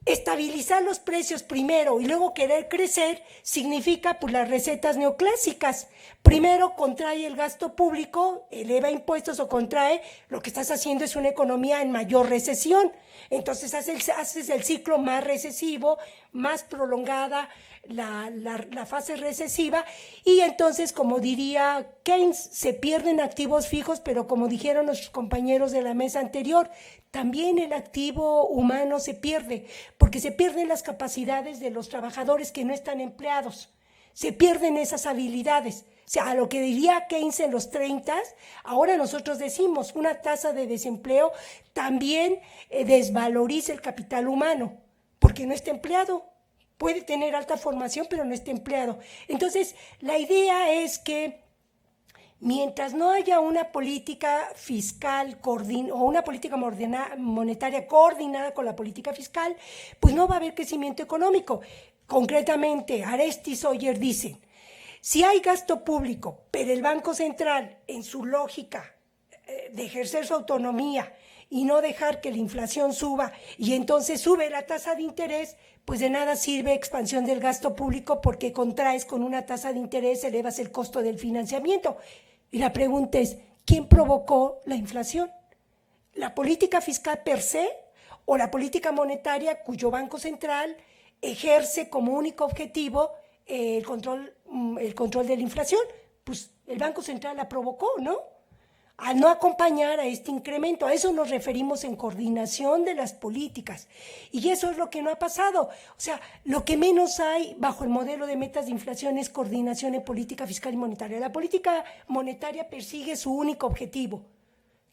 Estabilizar los precios primero y luego querer crecer significa pues las recetas neoclásicas. Primero contrae el gasto público, eleva impuestos o contrae, lo que estás haciendo es una economía en mayor recesión. Entonces haces el ciclo más recesivo, más prolongada la fase recesiva y entonces, como diría Keynes, se pierden activos fijos, pero como dijeron nuestros compañeros de la mesa anterior, también el activo humano se pierde, porque se pierden las capacidades de los trabajadores que no están empleados, se pierden esas habilidades, sea, a lo que diría Keynes en los 30, ahora nosotros decimos, una tasa de desempleo también desvaloriza el capital humano, porque no está empleado. Puede tener alta formación, pero no está empleado. Entonces, la idea es que mientras no haya una política fiscal o una política monetaria coordinada con la política fiscal, pues no va a haber crecimiento económico. Concretamente, Aresti y Sawyer dicen, si hay gasto público, pero el Banco Central, en su lógica de ejercer su autonomía y no dejar que la inflación suba, y entonces sube la tasa de interés, pues de nada sirve expansión del gasto público porque contraes con una tasa de interés, elevas el costo del financiamiento. Y la pregunta es, ¿quién provocó la inflación? ¿La política fiscal per se o la política monetaria cuyo Banco Central ejerce como único objetivo el control de la inflación? Pues el Banco Central la provocó, ¿no? Al no acompañar a este incremento, a eso nos referimos en coordinación de las políticas. Y eso es lo que no ha pasado. O sea, lo que menos hay bajo el modelo de metas de inflación es coordinación en política fiscal y monetaria. La política monetaria persigue su único objetivo,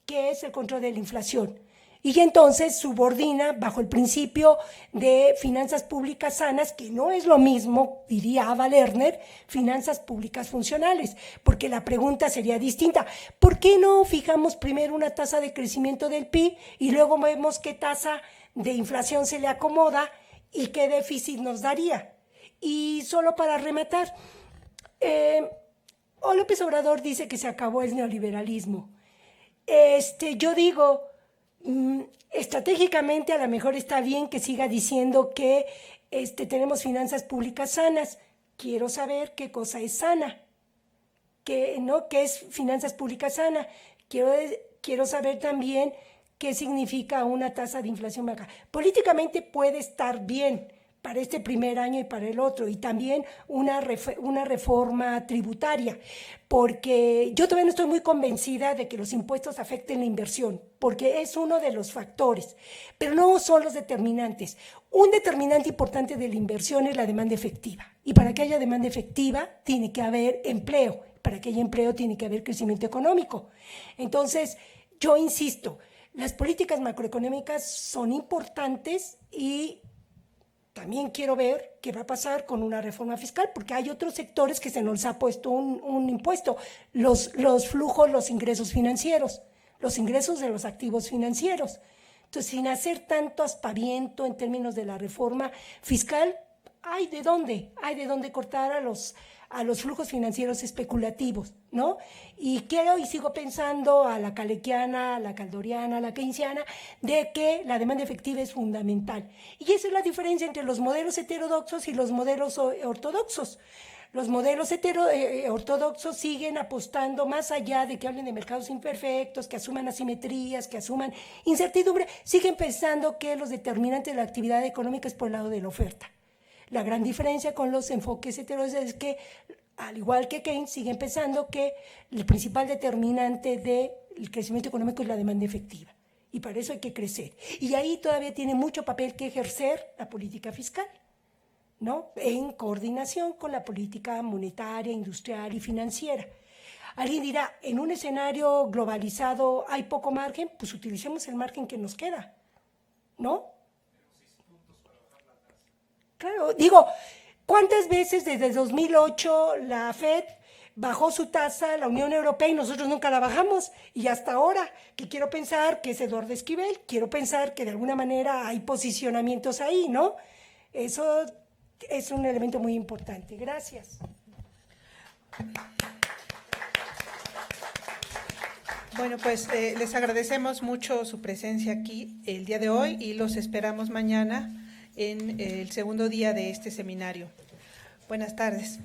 que es el control de la inflación. Y entonces subordina bajo el principio de finanzas públicas sanas, que no es lo mismo, diría Ava Lerner, finanzas públicas funcionales, porque la pregunta sería distinta. ¿Por qué no fijamos primero una tasa de crecimiento del PIB y luego vemos qué tasa de inflación se le acomoda y qué déficit nos daría? Y solo para rematar, López Obrador dice que se acabó el neoliberalismo. Yo digo, estratégicamente a lo mejor está bien que siga diciendo que tenemos finanzas públicas sanas. Quiero saber qué cosa es sana, qué es finanzas públicas sanas. Quiero saber también qué significa una tasa de inflación baja. Políticamente puede estar bien para este primer año y para el otro, y también una reforma tributaria, porque yo todavía no estoy muy convencida de que los impuestos afecten la inversión, porque es uno de los factores, pero no son los determinantes. Un determinante importante de la inversión es la demanda efectiva, y para que haya demanda efectiva tiene que haber empleo, para que haya empleo tiene que haber crecimiento económico. Entonces, yo insisto, las políticas macroeconómicas son importantes y también quiero ver qué va a pasar con una reforma fiscal, porque hay otros sectores que se nos ha puesto un impuesto, los flujos, los ingresos financieros, los ingresos de los activos financieros. Entonces, sin hacer tanto aspaviento en términos de la reforma fiscal, hay de dónde cortar a los flujos financieros especulativos, ¿no? Y sigo pensando a la calequiana, a la caldoriana, a la keynesiana, de que la demanda efectiva es fundamental. Y esa es la diferencia entre los modelos heterodoxos y los modelos ortodoxos. Los modelos ortodoxos siguen apostando más allá de que hablen de mercados imperfectos, que asuman asimetrías, que asuman incertidumbre, siguen pensando que los determinantes de la actividad económica es por el lado de la oferta. La gran diferencia con los enfoques heterodoxos es que, al igual que Keynes, siguen pensando que el principal determinante del crecimiento económico es la demanda efectiva. Y para eso hay que crecer. Y ahí todavía tiene mucho papel que ejercer la política fiscal, ¿no? En coordinación con la política monetaria, industrial y financiera. Alguien dirá, en un escenario globalizado hay poco margen, pues utilicemos el margen que nos queda, ¿no? Claro, digo, ¿cuántas veces desde 2008 la FED bajó su tasa, la Unión Europea, y nosotros nunca la bajamos? Y hasta ahora, que quiero pensar que es Eduardo Esquivel, quiero pensar que de alguna manera hay posicionamientos ahí, ¿no? Eso es un elemento muy importante. Gracias. Bueno, pues les agradecemos mucho su presencia aquí el día de hoy y los esperamos mañana en el segundo día de este seminario. Buenas tardes.